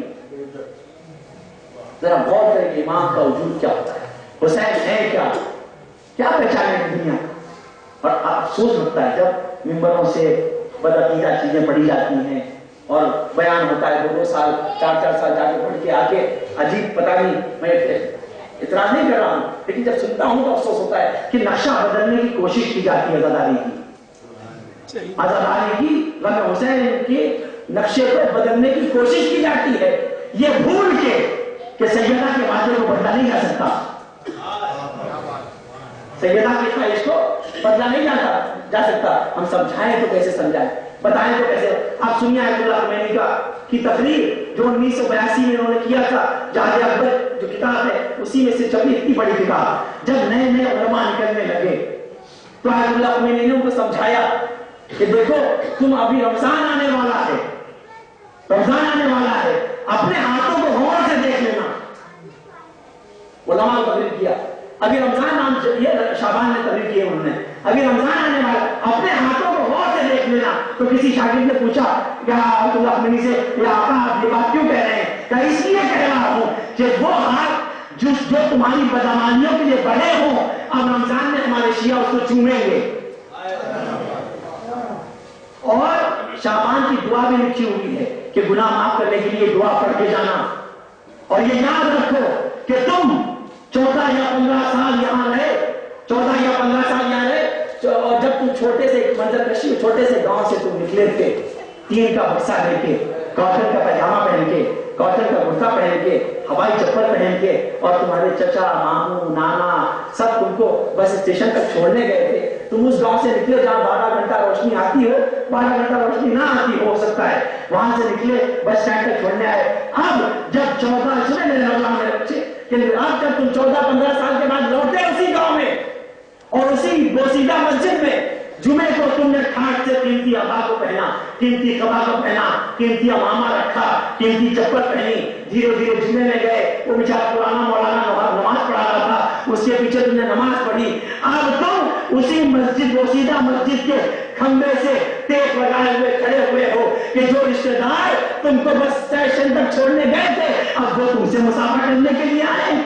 जरा गौर करें कि इमाम का वजूद क्या होता है, हुसैन है क्या पहचानेगी दुनिया। और अफसोस होता है जब मिंबरों से बदअकीदा चीजें पढ़ी जाती हैं और बयान होता है 2-2 साल 4-4 साल जाके पढ़ के आके अजीब, पता नहीं, मैं इतराज नहीं कर रहा हूं, लेकिन जब सुनता हूं तो अफसोस होता है कि नक्शा बदलने की कोशिश की जाती है आजादारी की गम हुसैन के नक्शे को बदलने की कोशिश की जाती है, ये भूल के कि सैयदा के वादे को बदला नहीं जा सकता। सैयदा की ख्वाहिश को बदला नहीं जा सकता। हम समझाएं तो कैसे समझाएं, बताएं तो कैसे। आप सुनिए आयतुल्लाह ख़ुमैनी की तकरीर जो 1982 में उन्होंने किया था, जहाज अकबर जो किताब है उसी में से छपी इतनी बड़ी किताब। जब नए नए उलमा निकलने लगे तो आयतुल्लाह ख़ुमैनी ने उनको समझाया कि देखो तुम अभी रमजान आने वाला है, रमजान आने वाला है, अपने हाथों को गौर से देख लेना। उलमा को तकरीर किया, अभी रमजान नाम ये शाबान ने तकरीर किए उन्होंने, अभी रमजान आने वाला, अपने हाथों को गौर से देख लेना। तो किसी शागिर्द ने पूछा क्या आयतुल्लाह ख़ुमैनी से, या आका आप ये बात क्यों कह रहे हैं? क्या इसलिए कह रहा हूं कि वो हाथ जो तुम्हारी बदअमानियों के लिए बड़े हों, अब रमजान में हमारे शिया उसको चूमेंगे। और शाबान की दुआ भी लिखी हुई है कि गुनाह माफ करने के लिए दुआ पढ़ के जाना। और ये याद रखो कि तुम 14 या 15 साल यहां रहे, 14 या 15 साल यहां रहे, और जब तुम छोटे से मंजर कशी छोटे से गांव से तुम निकले थे, टीन का बक्सा लेके, कॉटन का पैजामा पहन के, कॉटन का कुर्ता पहन के, हवाई चप्पल पहन के, और तुम्हारे चचा, मामू, नाना सब तुमको बस स्टेशन तक छोड़ने गए थे। तुम उस गांव से निकले जहां 12 घंटा रोशनी आती हो, 12 घंटा रोशनी ना आती हो सकता है, वहां से निकले बस स्टैंड तक छोड़ने आए। अब जब 14 इसमें मेरे नौजवान मेरे बच्चे कि अब जब तुम 14-15 साल के बाद लौटे उसी गांव में और उसी बोसीदा मस्जिद में, जुमे को तुमने खाट से कीमती अबा को पहना, कीमती कबा को पहना, कीमती अमामा रखा, कीमती चप्पल पहनी, धीरे धीरे जुमे में गए। वो बेचारा पुराना मौलाना नमाज पढ़ा रहा था, उसके पीछे तुमने नमाज पढ़ी। अब तुम उसी मस्जिद बोसीदा मस्जिद के खंबे से टेप लगाए हुए खड़े हुए हो कि जो रिश्तेदार तुमको बस स्टेशन तक छोड़ने गए थे, अब वो तुमसे मुसाफा करने के लिए आए।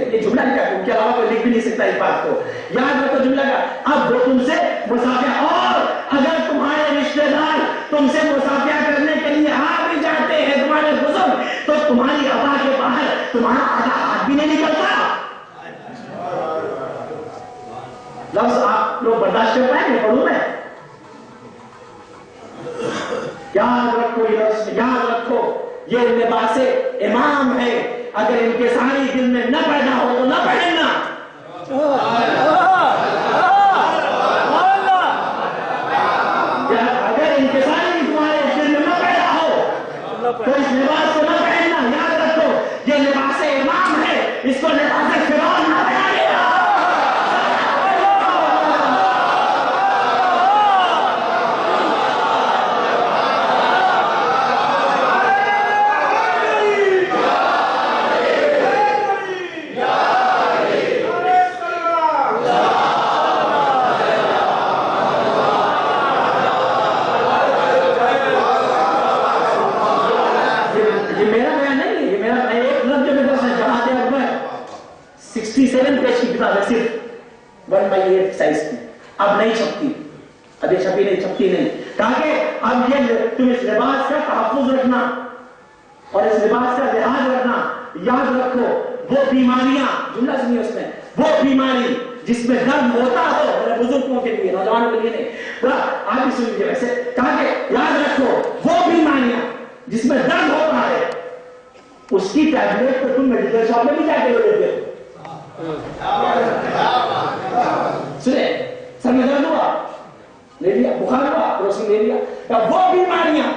ये जुमला क्या, उनके अलावा कोई लिख भी नहीं सकता इस बात को। याद रखो जुमला का, अब वो तुमसे मुसाफिया, और अगर तुम्हारे रिश्तेदार तुमसे मुसाफिया करने के लिए आ भी जाते हैं, तुम्हारे बुजुर्ग, तो तुम्हारी अबा के बाहर तुम्हारा आधा हाथ भी नहीं निकलता। लफ्ज आप लोग बर्दाश्त कर पाएंगे? पढ़ूं मैं? याद रखो ये लफ्ज, याद रखो ये लिबासे इमाम है। अगर इनके सारी दिल में न पैदा हो तो न पहनना। अगर इनके सारी तुम्हारे दिल में न पैदा हो तो इस लिबास को न पहनना। याद रखो ये लिबास इमाम है, इसको लिबास फिरौन न बनाइएगा। 1/8 साइज की, अब नहीं छपती, अब ये छपी नहीं, छपती नहीं। कहा कि अब ये तुम इस लिबास का तहफ्फुज रखना और इस लिबास का लिहाज रखना। याद रखो वो बीमारियां, जुमला सुनिए उसमें, वो बीमारी जिसमें दर्द होता हो, मेरे बुजुर्गों के लिए, नौजवानों के लिए नहीं, पूरा आप भी सुन लीजिए। वैसे कहा कि याद रखो वो बीमारियां जिसमें दर्द होता है, उसकी टैबलेट तो तुम मेडिकल शॉप में भी जाके ले लेते हो। सुने, सर में दर्द हुआ, ले लिया, बुखार हुआ, रोशनी ले लिया। वो बीमारियां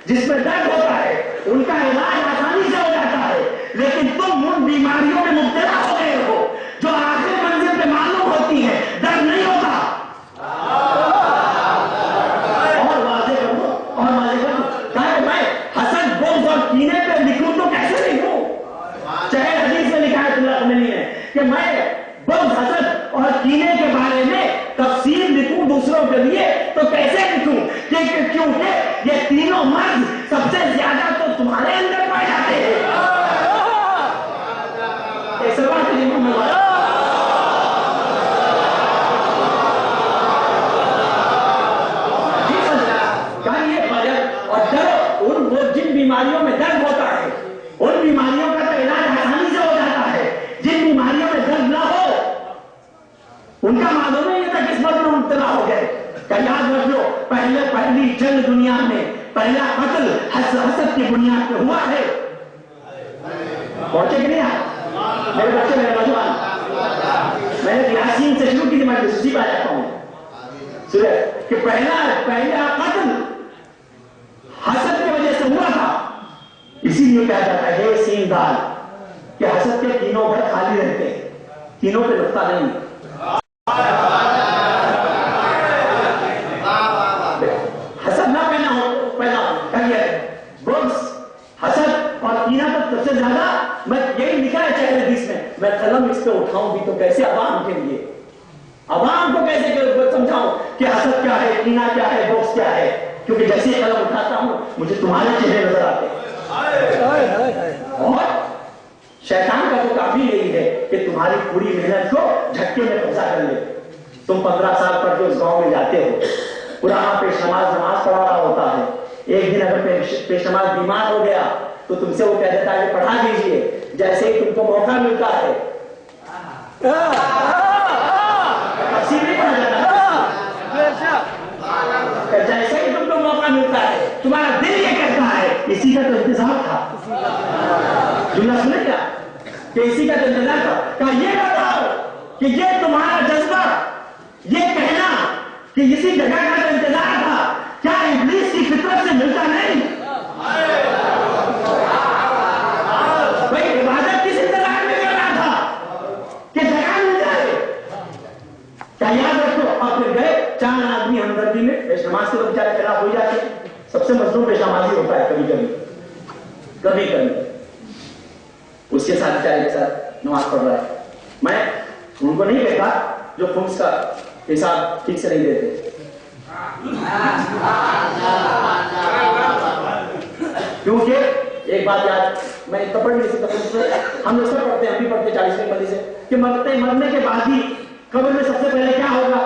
जिसमें दर्द होता है, उनका इलाज आसानी से हो जाता है, लेकिन तुम उन बीमारियों में मुब्तला हो गए हो जो आखिर मंजिल पे मालूम होती है, दर्द नहीं होता। और वाज़े कर दो, और वाज़े कर दो। कहा मैं हसद, बुग़्ज़ और कीने पे लिखूं तो कैसे लिखूं? चाहे हदीस में लिखा है कि मैं बुग़्ज़, हसद और कीने के बारे में तफसीर लिखूं दूसरों के लिए तो कैसे लिखूं? क्योंकि ये तीनों मर्ज सबसे ज्यादा तो तुम्हारे अंदर पाए जाते हैं। और डरो उन वो जिन बीमारियों में दर्द होता है, उन बीमारियों का तो इलाज आसानी से हो जाता है। जिन बीमारियों में दर्द ना हो, उनका मालूम ही नहीं था किस मर्ज में मुब्तला हो गए। क्या याद रख लो, पहली जंग दुनिया में पहला कत्ल हसद की बुनियाद पे हुआ है। पहुंचे कि नहीं आप? मेरे बच्चे, मेरे नौजवान, मैंने यासीन से शुरू की थी, मैं उसी पर आ जाता हूं। सुने कि पहला कत्ल हसद की वजह से हुआ था। इसीलिए कहा जाता है सीन दाल कि हसद के तीनों घर खाली रहते हैं, तीनों पे नुक्ता नहीं। हसद ना पैदा हो, बुग़्ज़, हसद और कीना तो सबसे ज्यादा, मैं यही लिखा है चाहे हदीस में, मैं कलम इस पे उठाऊं भी तो कैसे अवाम के लिए, अवाम को कैसे समझाऊं कि हसद क्या है, कीना क्या है, बुग़्ज़ क्या है। क्योंकि जैसे ही कलम उठाता हूं मुझे तुम्हारे चेहरे नजर आते हैं। और शैतान का तो काफी यही है कि तुम्हारी पूरी मेहनत को झटके में फंसा कर ले। तुम 15 साल पर जो उस गांव में जाते हो, पुराना पेश नमाज पढ़ा रहा होता है, एक दिन अगर पेश नमाज बीमार हो गया तो तुमसे वो कह देता है कि पढ़ा दीजिए। जैसे ही तुमको मौका मिलता है, तफसीर नहीं पढ़ा जाता, जैसे ही तुमको मौका मिलता है तुम्हारा दिल ये कहता है इसी का तो इंतजार था। जुमला सुने क्या कि इसी का तो इंतजार था। क्या ये बताओ कि ये तुम्हारा जज्बा, ये कहना कि इसी जगह का तो इंतजार था, क्या इब्लीस की फितरत से मिलता नहीं? भाई इबादत किस इंतजार में कर रहा था कि जगह मिल जाए? क्या याद रखो। और फिर गए, 4 आदमी हमदर्दी में पेश नमाज के बेचारे खिलाफ हो जाते हैं। सबसे मजलूम पेश नमाजी होता है कभी कभी उसके साथ बेचारे के साथ नमाज पढ़ रहा है। मैं उनको नहीं कहता जो खुम्स का हिसाब ठीक से नहीं देते, क्योंकि एक बात याद, मैं इतना पढ़ नहीं सकता, हम लोग सब पढ़ते हैं, हम भी पढ़ते 40वें पढ़ी से कि मरने के बाद ही कब्र में सबसे पहले क्या होगा?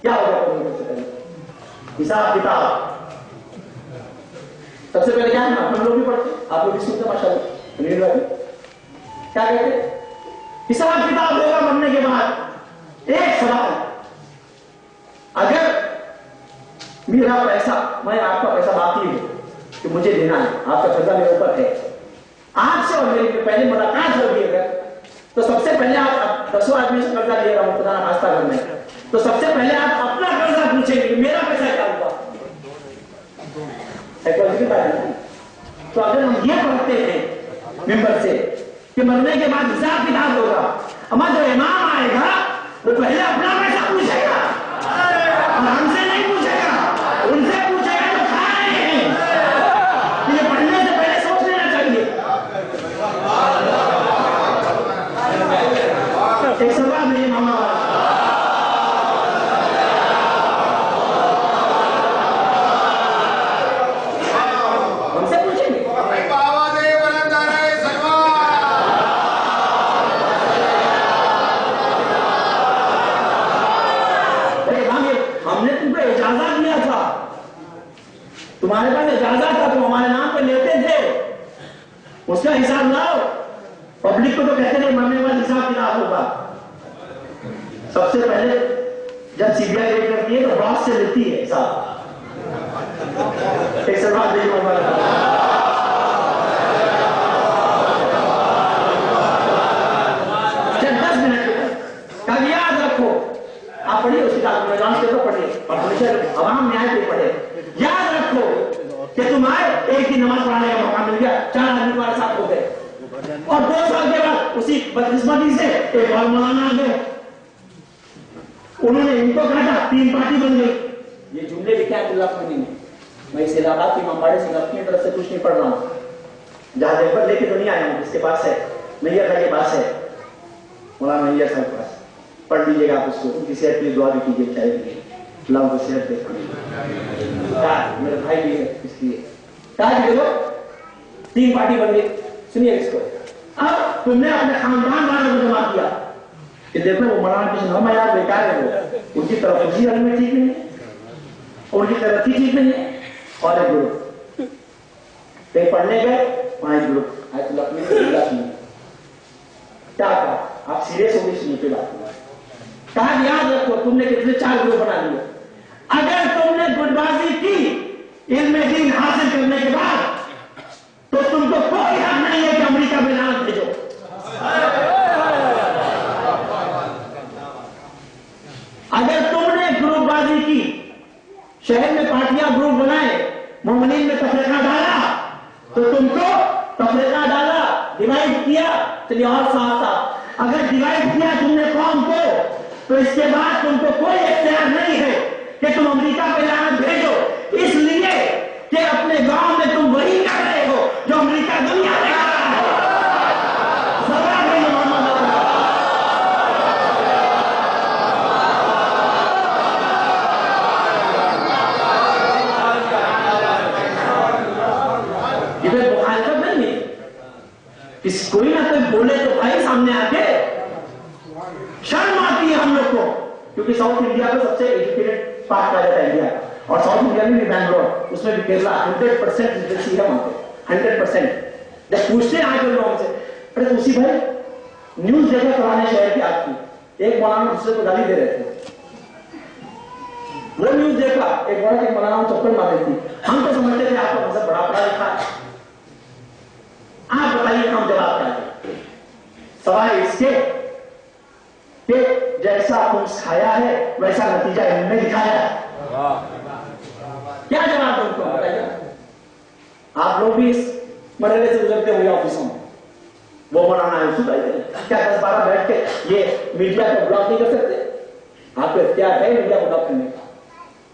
क्या होगा कब्र में सबसे पहले? हिसाब किताब। सबसे पहले क्या है? हम लोग भी पढ़ते, आप लोग भी सुनते माशाल्लाह। क्या कहते? हिसाब किताब होगा मरने के बाद। एक सवाल, अगर मेरा पैसा, मैं आपका पैसा बाकी हूं कि मुझे देना है, आपका कर्जा मेरे ऊपर है, आपसे और मेरी पहले मुलाकात होगी अगर, तो सबसे पहले आप 10 आदमी से कर्जा ले रहा हूं खुदा नास्ता करने, तो सबसे पहले आप अपना कर्जा पूछेंगे मेरा पैसा क्या हुआ? साइकोलॉजी की बात है। तो अगर हम ये पढ़ते हैं मेंबर से कि मरने के बाद हिसाब किताब होगा, हमारा जो इमाम आएगा वो पहले अपना पैसा पूछेगा और हमसे नहीं पूछेगा, उनसे पूछेगा जो खा रहे हैं। ये पढ़ने से पहले सोच लेना चाहिए। एक सवाल नहीं मामा, हमसे पूछेंगे। تمہارے پاس اجازت تھا، تم ہمارے نام پہ لیتے تھے، اس کا حساب لاؤ. پبلک کو تو کہتے نہیں مرنے والا حساب کتاب ہوگا. سب سے پہلے جب سی بی آئی ریڈ کرتی ہے تو باس سے لیتی ہے حساب. ایک سوال دے یاد رکھو. آپ پڑھیے اس کتاب میں لانچ کے تو پڑھیے اور ہمیشہ عوام نیائے پہ پڑھے. یاد رکھو کہ تم آئے ایک ہی نماز پڑھانے کا موقع مل گیا، 4 آدمی تمہارے ساتھ ہو گئے، اور 2 سال کے بعد اسی بدقسمتی سے ایک اور مولانا آ گئے، انہوں نے ان کو کہا 3 پارٹی بن گئی. یہ جملے لکھے ہیں اللہ فنی نے. میں اس علاقات کی امام باڑے سے اپنی طرف سے کچھ نہیں پڑھ رہا ہوں، جہاں دیکھ پر لے کے تو نہیں آیا ہوں. جس کے پاس ہے میاں کا یہ پاس ہے مولانا میاں صاحب کے پاس، پڑھ لیجیے گا آپ اس کو. ان کی صحت کے لیے دعا بھی کیجیے چاہیے، اللہ کو صحت دے. میرے بھائی بھی ہے اس لیے دیکھو 3 پارٹی بن گئی. سنیے اس کو. اب تم نے اپنے خاندان والوں کو جمع کیا کہ دیکھو وہ مولانا کچھ نام یار بیکار ہے، وہ ان کی طرف خوشی میں ٹھیک نہیں ہے، ان کی ترقی ٹھیک نہیں ہے. اور ایک گروپ کہیں پڑھنے گئے، وہاں ایک گروپ آیت اللہ اپنے سنیے کیا کہا. آپ سیریس ہو گئی سنیے پہ بات. کہا یاد رکھو تم نے کتنے 4 گروپ بنا لیے. اگر تم نے گٹ بازی کی علم دین حاصل کرنے کے بعد تو تم کو کوئی حق نہیں ہے کہ امریکہ میں لعنت بھیجو. اگر تم نے گروپ بازی کی، شہر میں پارٹیاں گروپ بنائے، مومنین میں تفرقہ ڈالا، تو تم کو تفرقہ ڈالا، ڈیوائڈ کیا. چلیے اور صاحب اگر ڈیوائڈ کیا تم نے قوم کو، تو اس کے بعد تم کو کوئی اختیار نہیں ہے کہ تم امریکہ پہ لعنت بھیجو، اس لیے کہ اپنے گاؤں میں تم وہی کر رہے ہو جو امریکہ دنیا میں کر رہا ہے. ادھر مخالفت نہیں ہے، کوئی نہ کوئی بولے تو بھائی سامنے آ کے. شرم آتی ہے ہم لوگ کو، کیونکہ ساؤتھ انڈیا کو سب سے ایجوکیٹڈ پارٹ کہا جاتا ہے انڈیا، اور ساؤتھ انڈیا میں بھی بنگلور، اس میں بھی کیرلا 100% لٹریسی ہے وہاں پہ 100%. جب پوچھتے ہیں آج لوگوں سے، ارے اسی بھائی نیوز دیکھا پرانے شہر کی آپ کی، ایک مولانا دوسرے کو گالی دے رہے تھے، وہ نیوز دیکھا ایک بڑا ایک مولانا چپل مار رہی تھی. ہم تو سمجھتے تھے آپ کا مذہب بڑا پڑھا لکھا ہے. آپ بتائیے ہم جواب کیا دیں سوائے اس کے کہ جیسا تم کھایا ہے ویسا نتیجہ ان نے دکھایا ہے. کیا جواب دیں ان کو بتائیے. آپ لوگ بھی اس مرحلے سے گزرتے ہوئے آفسوں میں، وہ مولانا کیا 10-12 بیٹھ کے یہ میڈیا کو بلاک نہیں کر سکتے؟ آپ کو اختیار ہے میڈیا کو بلاک کرنے کا،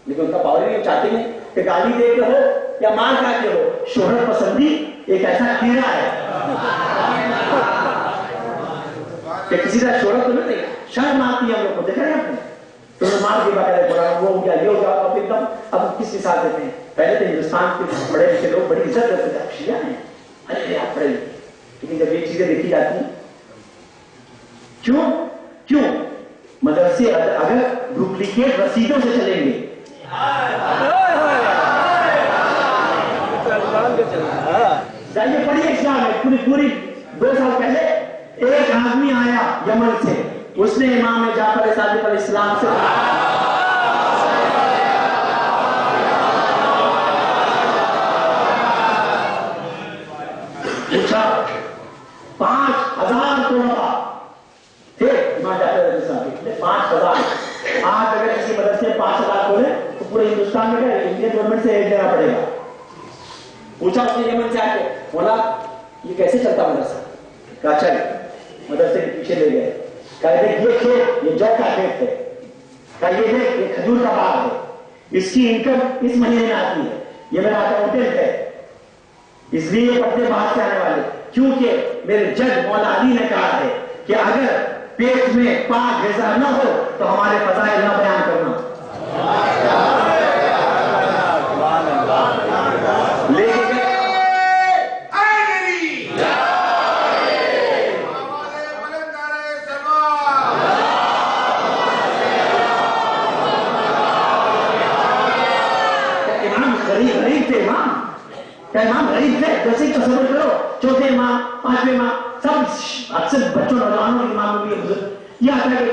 لیکن ان کا پاور نہیں. چاہتے ہیں کہ گالی دے کے ہو یا مار کھا کے ہو، شہرت پسندی ایک ایسا کیڑا ہے کہ کسی طرح شہرت تو نہیں دے. شرم آتی ہے ہم لوگ کو. دیکھا ہے آپ نے تو مار کے بغیر بولا وہ ہو گیا یہ ہو گیا. اب ایک دم اب کس کے ساتھ دیتے ہیں؟ پہلے تو ہندوستان کے بڑے لکھے لوگ بڑی عزت کرتے تھے، شیعہ ہیں ارے آپ پڑھے، لیکن جب یہ چیزیں دیکھی جاتی ہیں کیوں مدرسے اگر ڈپلیکیٹ رسیدوں سے چلیں گے، جائیے پڑھیے اسلام میں پوری 2 سال پہلے ایک آدمی آیا یمن سے، اس نے امام جعفر صادق علیہ السلام سے پوچھا 5,000 طلباء تھے امام جعفر علیہ السلام کے 5,000. آج اگر کسی مدرسے 5,000 کھولے تو پورے ہندوستان میں انڈین گورنمنٹ سے ایڈ دینا پڑے گا. پوچھا اس نے یمن سے آ کے، بولا یہ کیسے چلتا مدرسہ؟ کہا چل مدرسے کے پیچھے لے گئے. کہا دیکھ یہ کھیت یہ جو کا کھیت ہے، کہا یہ دیکھ یہ کھجور کا باغ ہے، اس کی انکم اس مہینے میں آتی ہے، یہ میرا اکاؤنٹنٹ ہے، اس لیے یہ پردے باہر سے آنے والے. کیونکہ میرے جج مولا علی نے کہا ہے کہ اگر پیٹ میں پاک غذا نہ ہو تو ہمارے فضائل نہ بیان کرنا. غریب تھے چوتھے امام، پانچویں امام، سب اکثر بچوں نوجوانوں کے امام بھی بزرگ یہ آتا ہے کہ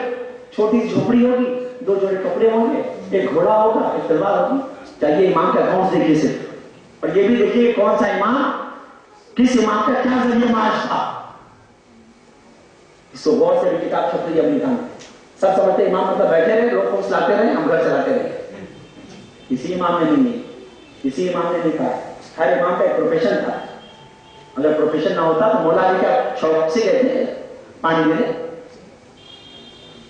چھوٹی سی جھوپڑی ہوگی، 2 جوڑے کپڑے ہوں گے، ایک گھوڑا ہوگا، ایک تلوار ہوگی. چاہیے امام کا اکاؤنٹ دیکھیے صرف، اور یہ بھی دیکھیے کون سا امام، کس امام کا کیا ذریعہ معاش تھا. اس کو غور سے بھی کتاب چھپ رہی ہے امریکہ میں. سب سمجھتے امام مطلب بیٹھے رہے، لوگ فوکس لاتے رہے، ہم گھر چلاتے رہے. کسی امام نے نہیں، کسی امام نے نہیں کہا. ہر امام کا ایک پروفیشن تھا. اگر پروفیشن نہ ہوتا تو مولا علی کا شوق سے کہتے پانی دینے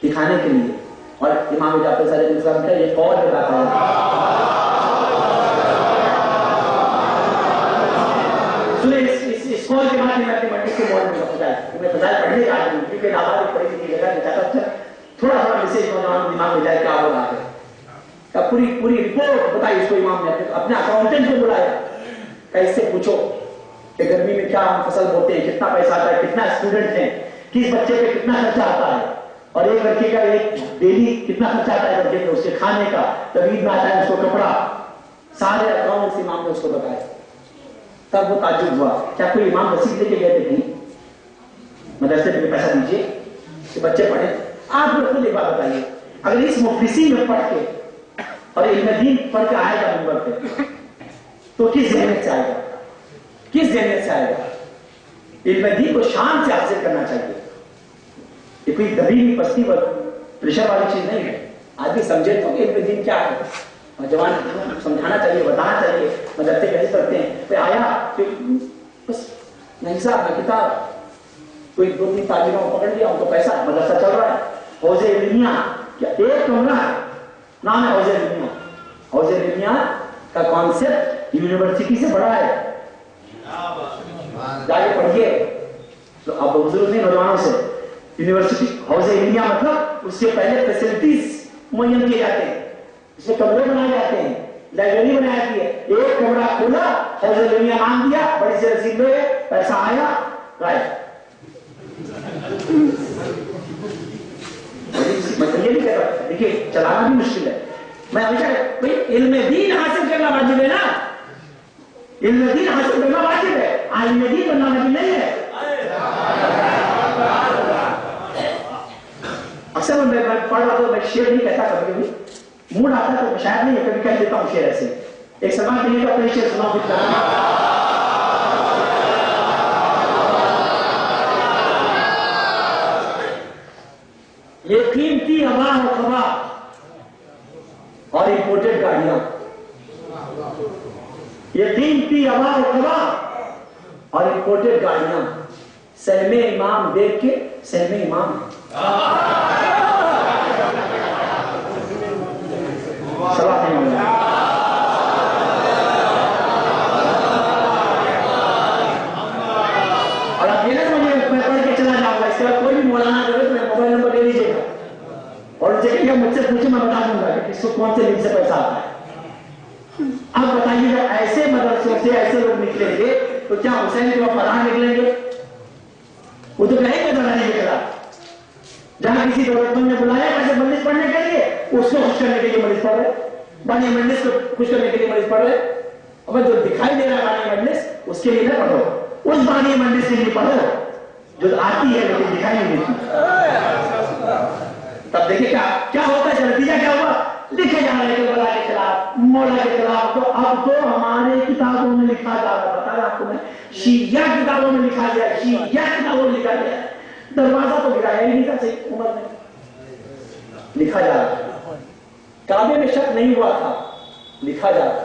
دکھانے کے لیے. اور امام جعفر صادق علیہ السلام کا یہ قول بتاتا ہے. سنیں اس قول کے بعد میں اپنی مجلس کے موڑ میں فضائل پڑھنے کا آدمی کیونکہ نابالغ پڑھی لکھی جگہ میں چاہتا تھا تھوڑا تھوڑا میسج نوجوان دماغ میں جائے کیا ہو رہا ہے. پوری رپورٹ بتائی اس کو امام نے. اپنے اکاؤنٹنٹ کو بلایا کہ اس سے پوچھو کہ گرمی میں کیا فصل بوتے ہیں، کتنا پیسہ آتا ہے، کتنا اسٹوڈنٹ ہیں، کس بچے پہ کتنا خرچہ آتا ہے، اور ایک لڑکے کا ایک ڈیلی کتنا خرچہ آتا ہے بچے پہ، اس کے کھانے کا، جب عید میں آتا ہے اس کو کپڑا. سارے اکاؤنٹس امام نے اس کو بتائے. تب وہ تعجب ہوا کیا کوئی امام رسید لے کے گئے تھے؟ نہیں، مدرسے پہ پیسہ دیجیے کہ بچے پڑھیں. آپ لوگ خود ایک بات بتائیے، اگر اس مفلسی میں پڑھ کے اور علم دین پڑھ کے آئے گا منبر پہ تو کس ذہنیت سے آئے گا؟ کس ذہنیت سے آئے گا؟ علم دین کو شان سے حاصل کرنا چاہیے. یہ کوئی دبی ہوئی پستی پریشر والی چیز نہیں ہے. آدمی سمجھے تو کہ علم دین کیا ہے، نوجوان سمجھانا چاہیے، بتانا چاہیے. مدرسے کیسے کرتے ہیں پہ آیا کہ بس نہ حساب نہ کتاب، کوئی 2-3 تاجروں کو پکڑ لیا، ان کو پیسہ، مدرسہ چل رہا ہے. حوض علمیہ کیا ایک کمرہ ہے، نام ہے حوض علمیہ. حوض علمیہ کا کانسیپٹ یونیورسٹی سے بڑا ہے. جا کے پڑھیے تو اب بزرگ نہیں نوجوانوں سے. یونیورسٹی حوض علمیہ مطلب اس سے پہلے فیسلٹیز معین کیے جاتے ہیں، اس میں کمرے بنائے جاتے ہیں، لائبریری بنائی جاتی ہے. ایک کمرہ کھولا، حوض علمیہ نام دیا، بڑی سی رسید میں پیسہ آیا، غائب. میں یہ نہیں کہتا، دیکھیے چلانا بھی مشکل ہے. میں ہمیشہ علم دین حاصل کرنا واجب ہے نا، علم دین حاصل کرنا واجب ہے، عالم دین بننا واجب نہیں ہے. اکثر میں پڑھ رہا تو میں شعر نہیں کہتا، کبھی کبھی موڈ آتا تو شاید نہیں، کبھی کہہ دیتا ہوں شعر ایسے. ایک سلمان دینی کا اپنے شعر سنا دیتا. یہ قیمتی ہوا و خبا اور امپورٹڈ گاڑیاں، یہ قیمتی ہوا و خبا اور امپورٹڈ گاڑیاں، سہم امام دیکھ کے سہم امام. اور آپ یہ نہ سمجھے میں پڑھ کے چلا جاؤں گا، اس کے بعد کوئی بھی مولانا کرے تو میرا موبائل نمبر لے لیجیے گا اور ان سے کہیے مجھ سے پوچھے، میں بتا دوں گا کہ کس کو کون سے لنک سے پیسہ آتا ہے. اب بتائیے گا ایسے مدرسوں سے ایسے لوگ نکلیں گے تو کیا حسین کے بعد پردھان نکلیں گے؟ وہ تو کہیں گے ذرا نہیں نکلا. جہاں کسی دولت مند نے بلایا ویسے مجلس پڑھنے کے لیے، اس کو خوش کرنے کے لیے مجلس پڑھ رہے، بانی مجلس کو خوش کرنے کے لیے مجلس پڑھ رہے. اب جو دکھائی دے رہا ہے بانی مجلس اس کے لیے نہ پڑھو، اس بانی مجلس کے لیے پڑھو جو آتی ہے لیکن دکھائی نہیں دیتی. تب دیکھیں کیا ہوتا ہے، نتیجہ کیا ہوا، لکھے جا رہے ہیں کربلا کے خلاف، مولا کے خلاف. تو اب تو ہمارے کتابوں میں لکھا جا رہا، بتا رہا آپ کو میں، شیعہ کتابوں میں لکھا گیا، شیعہ کتابوں میں لکھا گیا. دروازہ تو گرایا ہی نہیں تھا صحیح عمر میں، لکھا جا رہا. کعبے میں شک نہیں ہوا تھا، لکھا جا رہا.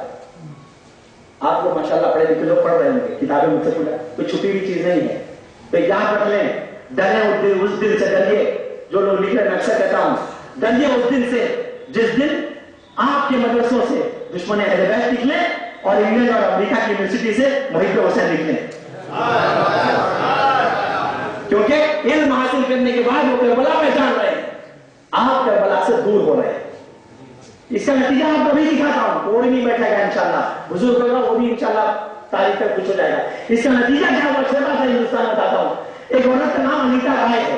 آپ لوگ ماشاءاللہ پڑھے لکھے لوگ پڑھ رہے ہیں، کتابیں مجھ سے پوچھا، کوئی چھپی ہوئی چیز نہیں ہے. تو یاد رکھ لیں، ڈریں اس دن سے، ڈریے. جو لوگ لکھ رہے ہیں میں اکثر کہتا ہوں ڈریے اس دن سے جس دن آپ کے مدرسوں سے دشمن اہل بیت نکلے اور انگلینڈ اور امریکہ کی یونیورسٹی سے محب حسین نکلے. کیونکہ علم حاصل کرنے کے بعد وہ کربلا پہچان رہے ہیں، آپ کربلا سے دور ہو رہے ہیں. اس کا نتیجہ آپ کو بھی دکھاتا ہوں، کوئی نہیں بیٹھے گا انشاءاللہ، بزرگ ہوگا وہ بھی انشاءاللہ تاریخ پر کچھ ہو جائے گا. اس کا نتیجہ کیا ہوا، چھوٹا سا ہندوستان بتاتا ہوں. ایک عورت کا نام انیتا رائے ہے،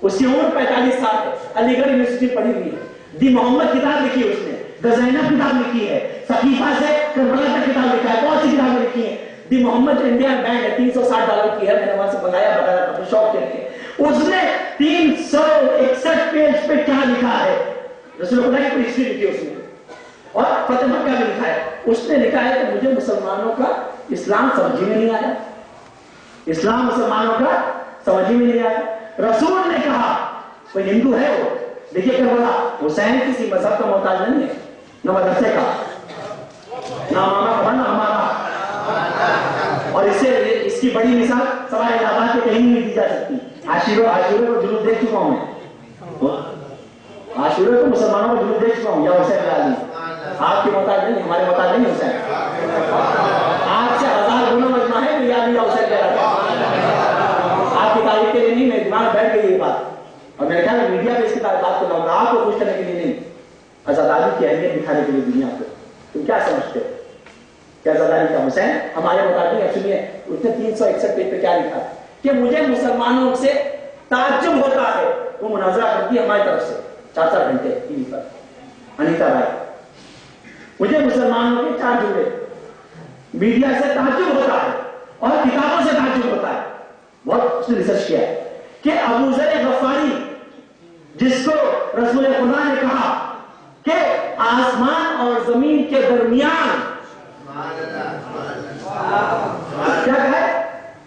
اس کی عمر 45 سال ہے، علی گڑھ یونیورسٹی پڑھی ہوئی ہے. دی محمد کتاب لکھی ہے اس نے، دی زینب کتاب لکھی ہے، سقیفہ سے کربلا تک کتاب لکھا ہے، بہت سی کتابیں لکھی ہیں. दी मोहम्मद इंडिया बैंक है, $360 की है, मैंने वहां से मंगाया, बताया अपने शौक के लिए। उसने 361 पेज पे क्या लिखा है, रसूलुल्लाह की पूरी हिस्ट्री लिखी है उसने, और फतेह मक्का भी लिखा है। उसने लिखा है कि मुझे मुसलमानों का इस्लाम समझ में नहीं आया, इस्लाम मुसलमानों का समझ में नहीं आया। रसूल ने कहा, कोई हिंदू है वो, देखिए क्या बोला, हुसैन किसी मजहब का मोहताज नहीं है, न मदरसे का, ना मामा का, ना हमारा। और इसकी बड़ी मिसाल सवाल इलाहाबाद के कहीं नहीं दी जा सकती। आशूरे को जुलूस देख चुका हूं मैं, आशूरे को मुसलमानों को जुलूस देख चुका हूं, या हुसैन लाली आपके मोहताज नहीं, हमारे मोहताज नहीं हुसैन, आपसे 1000 गुना मजमा है, तो याद नहीं हुसैन कह रहा था। आपकी तारीफ के लिए नहीं, मैं दिमाग बैठ गई ये बात, और मैंने कहा मीडिया पे इसकी बात को लाऊंगा, आपको खुश करने के लिए नहीं, आजादी की अहमियत दिखाने के लिए दुनिया को। तुम क्या समझते हो क्या आजादी का हुसैन हमारे मुताबिक? सुनिए उसने 361 पेज पे क्या लिखा कि मुझे मुसलमानों से ताज्जुब होता है, वो मुनाजरा करती है हमारी तरफ से 4-4 घंटे टीवी पर, अनीता राय, मुझे मुसलमानों के 4 जुमले मीडिया से ताज्जुब होता है और किताबों से ताज्जुब होता है। बहुत उसने रिसर्च किया है कि अबू ज़र गफ़ारी, जिसको रसूल खुदा ने कहा कि आसमान और जमीन के दरमियान, क्या है,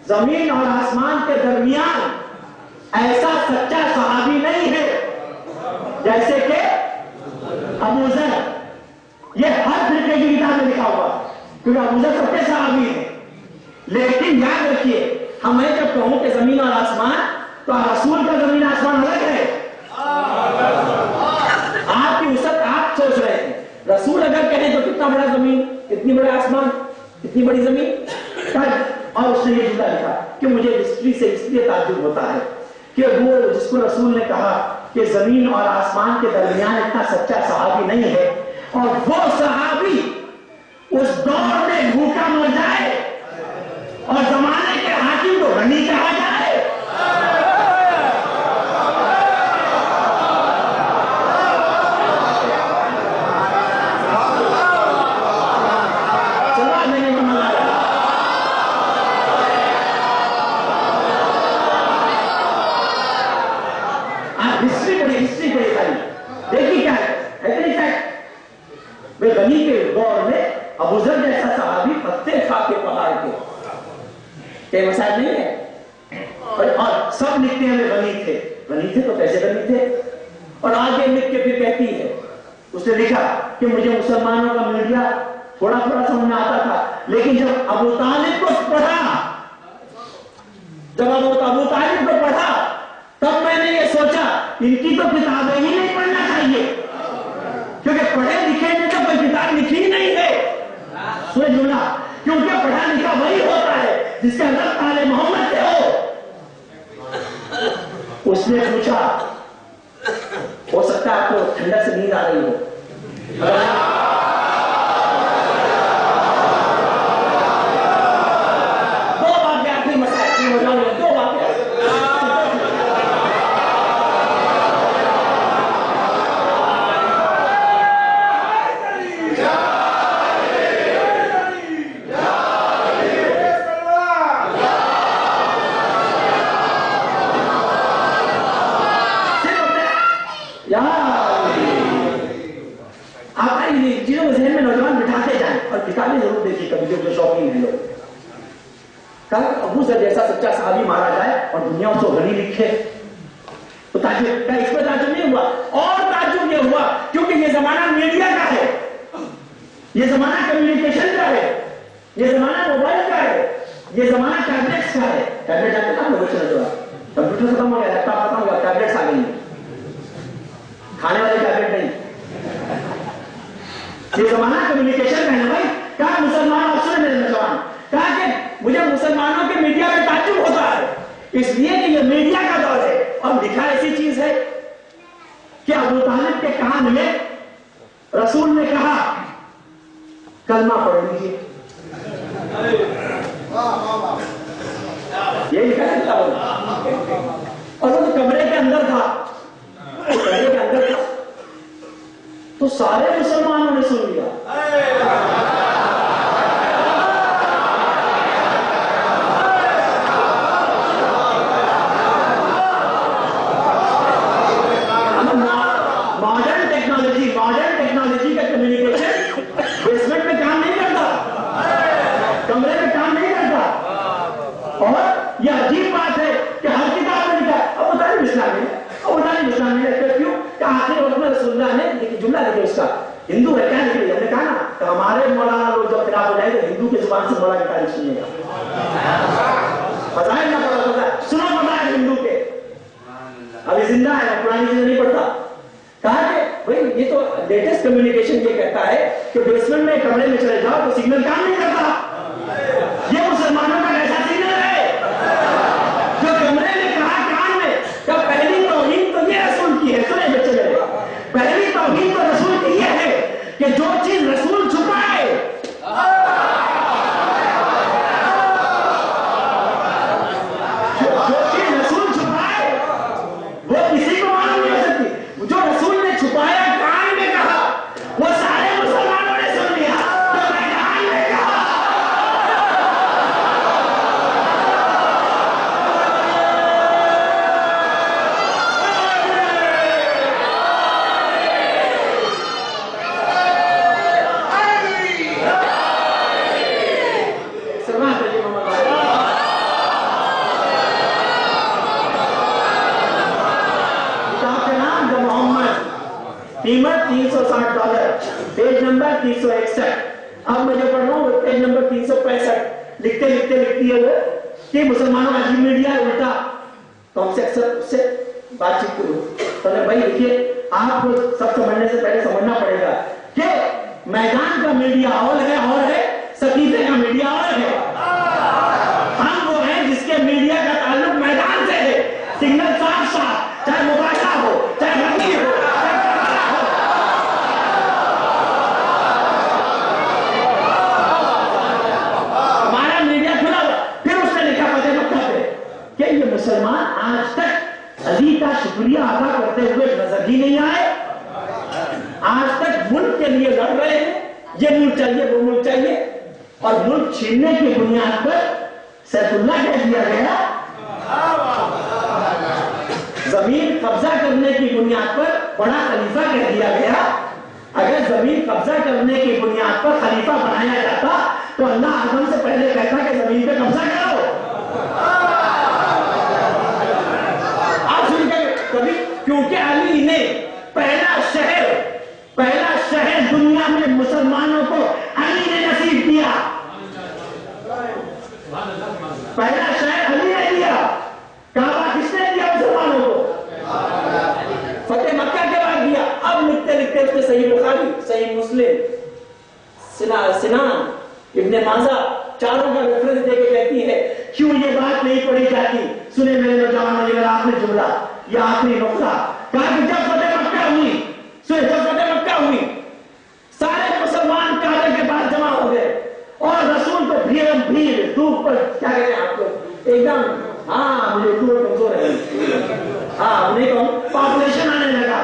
जमीन और आसमान के दरमियान ऐसा सच्चा सहाबी नहीं है जैसे कि अबू ज़र। ये हर तरीके की किताब में लिखा हुआ, क्योंकि अबू ज़र सच्चे सहाबी है। लेकिन याद रखिए, हमें जब कहूं कि जमीन और आसमान, तो रसूल का जमीन आसमान अलग है। आपकी उसत आप सोच रहे थे, रसूल अगर कहें तो कितना बड़ा जमीन, कितनी बड़ा आसमान, कितनी बड़ी जमीन। और उसने ये जुमला लिखा कि मुझे हिस्ट्री से इसलिए ताज्जुब होता है कि वो जिसको रसूल ने कहा कि जमीन और आसमान के दरमियान इतना सच्चा सहाबी नहीं है, और वो सहाबी उस दौर में भूखा मर जाए और जमाने के हाकिम को गनी कहा जाए। हिस्ट्री को देखिए क्या है, वे गनी के दौर में अबू ज़र जैसा सहाबी पत्ते खा के पहाड़ के मसाइल नहीं है। और सब लिखते हैं वे गनी थे तो कैसे गनी थे। और आगे लिख के फिर कहती है, उसने लिखा कि मुझे मुसलमानों का मीडिया थोड़ा थोड़ा समझ में आता था, लेकिन जब अबू तालिब को पढ़ा, तब मैंने ये सोचा इनकी तो किताबें ही नहीं पढ़ना चाहिए, क्योंकि पढ़े लिखे ने तो कोई किताब लिखी ही नहीं है। सुन जुड़ा, क्योंकि पढ़ा लिखा वही होता है जिसका रब्त आले मोहम्मद से हो। उसने पूछा, हो सकता है आपको ठंडक से नींद आ रही हो, किताबें जरूर देखिए कभी, जो शौकीन है लोग। कल अबू ज़र जैसा सच्चा सहाबी मारा जाए और दुनिया उसको गनी लिखे, तो ताज्जुब का, इसमें ताज्जुब नहीं हुआ। और ताज्जुब ये हुआ क्योंकि ये जमाना मीडिया का है, ये जमाना कम्युनिकेशन का है, ये जमाना मोबाइल का है, ये जमाना टैबलेट्स का है। टैबलेट आते ना लोग, कंप्यूटर खत्म हो गया, लैपटॉप खत्म हो गया, टैबलेट्स आ गई, खाने वाले टैबलेट नहीं। ये जमाना कम्युनिकेशन का है भाई। कहा मुसलमान अफसर मेरे नौजवान, कहा कि मुझे मुसलमानों के मीडिया में ताज्जुब होता है, इसलिए कि ये मीडिया का दौर है। और लिखा ऐसी चीज है कि अबू तालिब के कान में रसूल ने कहा कलमा पढ़ लीजिए, ये लिखा है। और वो कमरे के अंदर था, कमरे के अंदर था, तो सारे मुसलमानों ने सुन लिया। रसूलुल्लाह ने जुमला लिखे उसका, हिंदू है क्या लिखे, हमने कहा ना तो हमारे मौलाना लोग जब खिलाफ हो जाएंगे हिंदू की जुबान से मौला की तारीफ सुनिएगा, फजाइल ना पढ़ा सुनो फजाइल हिंदू के, अभी जिंदा है पुरानी चीजें नहीं पढ़ता। कहा कि भाई ये तो लेटेस्ट कम्युनिकेशन ये कहता है कि बेसमेंट में कमरे में चले जाओ तो सिग्नल काम नहीं करता, ये मुसलमानों का ऐसा सिग्नल है जो कमरे में कहा कान में। जब पहली तौहीन तो ये रसूल की है, सुने बच्चे मेरे, पहली तौहीन तो रसूल की ये है कि जो चीज रसूल छुपाए वो किसी को मालूम नहीं हो सकती। जो रसूल ने छुपाया कान में कहा वो सारे मुसलमानों ने सुन लिया, तो मैदान में कहा। कीमत $360, पेज नंबर 361। अब मैं जो पढ़ रहा हूँ पेज नंबर 365। लिखते लिखते लिखती है वो कि मुसलमानों का अजीब मीडिया है उल्टा, तो हमसे अक्सर उससे बातचीत करूँ तो भाई देखिए आपको सब समझने से पहले समझना पड़ेगा कि मैदान का मीडिया और है सकीफे का मीडिया और है। हम वो हैं जिसके मीडिया का ताल्लुक मैदान से है, सिग्नल साफ साफ, चाहे मुबाशा हो चाहे रंगी हो। मुसलमान आज तक अली का शुक्रिया अदा करते हुए नजर ही नहीं आए। आज तक मुल्क के लिए लड़ रहे हैं, ये मुल्क चाहिए वो मुल्क चाहिए, और मुल्क छीनने की बुनियाद पर सैफुल्लाह कह दिया गया, जमीन कब्जा करने की बुनियाद पर बड़ा खलीफा कह दिया गया। अगर जमीन कब्जा करने की बुनियाद पर खलीफा बनाया जाता तो अल्लाह आदम से पहले कहता कि जमीन पे कब्जा करो। कभी क्योंकि अली ने पहला शहर दुनिया में मुसलमानों को अली ने नसीब किया, पहला शहर अली ने दिया। काबा किसने दिया मुसलमानों को? फतेह मक्का के बाद दिया। अब लिखते लिखते उसने सही बुखारी, सही मुस्लिम, सिनान, इब्ने माजा चारों का रेफरेंस देके कहती है क्यों ये बात नहीं पढ़ी जाती। सुने मेरे नौजवानों, ये मेरा आखिरी जुमला, ये आखिरी नुक्ता। कहा कि जब फतेह मक्का हुई, सारे मुसलमान काबे के पास जमा हो गए और रसूल को भीड़ धूप पर, क्या कहते हैं आप लोग, एकदम, हाँ मुझे दूर कमजोर है, हाँ नहीं कहूं, पॉपुलेशन आने लगा,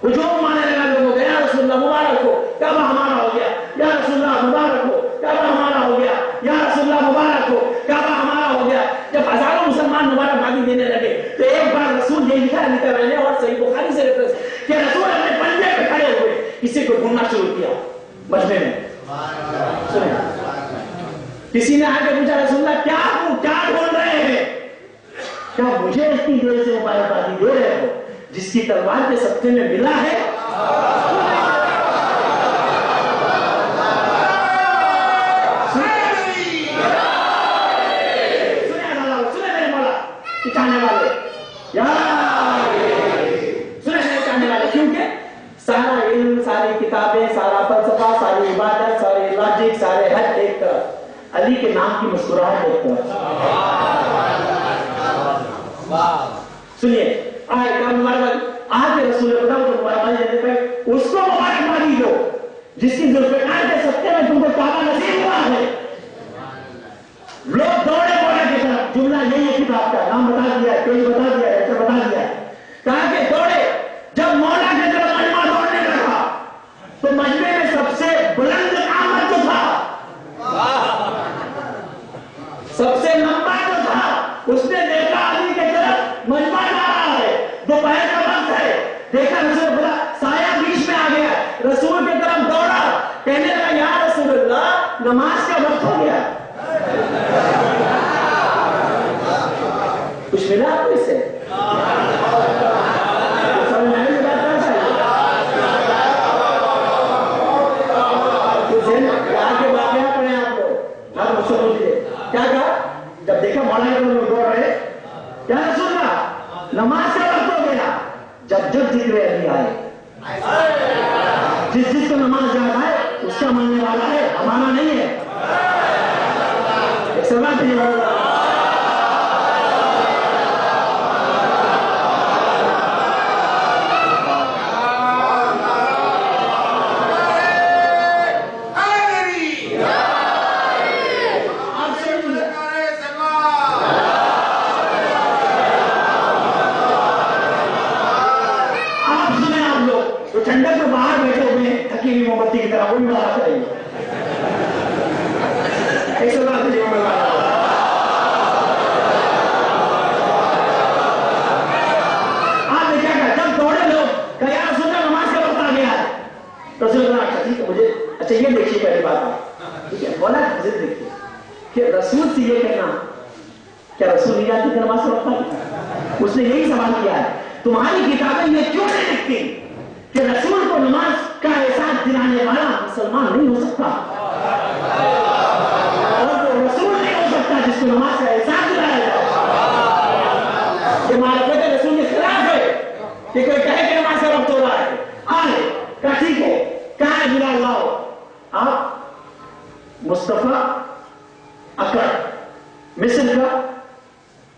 हुजूम आने लगा लोगों को, या रसूलुल्लाह मुबारक हो, काबा हमारा हो गया, या रसूलुल्लाह मुबारक हो, काबा हमारा हो गया, या रसूलुल्लाह मुबारक हो, काबा हमारा हो गया। जब हजारों मुसलमान मुबारकबादी देने लगे तो एक बार रसूल ये लिखा मैंने, और सही बुखारी से रेफरेंस, कि रसूल अपने पंजे पे खड़े हुए किसी को ढूंढना शुरू किया मजमे में। सुने, किसी ने आके पूछा रसूलुल्लाह क्या ढूंढ रहे हैं? क्या मुझे इतनी देर से मुबारकबादी दे रहे हो जिसकी तलवार के सत्ते में मिला है? चाहने वाले चाहने वाले, क्योंकि सारा इल्म, सारी किताबें, सारा फलसफा, सारी इबादत, सारे लॉजिक, सारे हद एक तरफ, अली के नाम की मुस्कुराहट एक तरफ। सुनिए, आए आके रसूल बताओ तो मुबारकबादी देने पे उसको मुबारकबादी दो जिसकी जुल्फ़िकार के सत्ते में तुमको काबा नसीब हुआ है। लोग दौड़े बोले की तरफ, जुमला यही है किताब का, नाम बता दिया, पेज बता दिया, ऐसा बता दिया, कहा कि दौड़े। जब मौला की तरफ मजमा दौड़ने लगा तो मजमे में सबसे बुलंद कामत जो था, सबसे लंबा जो था, उसने देखा अली की तरफ मजमा जा रहा है, दोपहर का वक्त है, देखा रसूल बोला साया बीच में आ गया, रसूल की तरफ दौड़ा, कहने लगा या रसूलुल्लाह नमाज का वक्त हो गया। कुछ मिला आपको इससे? समझ में आई बात? नमाज याद आए उसका मानने वाला है, हमारा नहीं है। एक सवाल है ठंडक में बाहर बैठे हुए हैं थकी हुई मोमबत्ती की तरह, वो भी बात करेंगे। एक सवाल है जीवन में आपने क्या कहा जब दौड़े लोग कहा यार सुनना नमाज का वक्त आ गया है, तो अच्छा ठीक है मुझे अच्छा ये देखिए पहली बात आप ठीक है बोला जिद देखिए कि रसूल से ये कहना क्या रसूल नहीं जानते कि नमाज का वक्त आ गया? उसने यही सवाल किया है तुम्हारी किताबें ये क्यों नहीं लिखती कि रसूल को नमाज का एहसास दिलाने वाला मुसलमान नहीं हो सकता, और वो रसूल नहीं हो सकता जिसको नमाज का एहसास दिलाया जाए। ये मारफत रसूल के खिलाफ है कि कोई कहे कि नमाज का वक्त हो रहा है, आए कहा ठीक है, कहा है बिलाल लाओ, आप मुस्तफा अकबर मिस्र का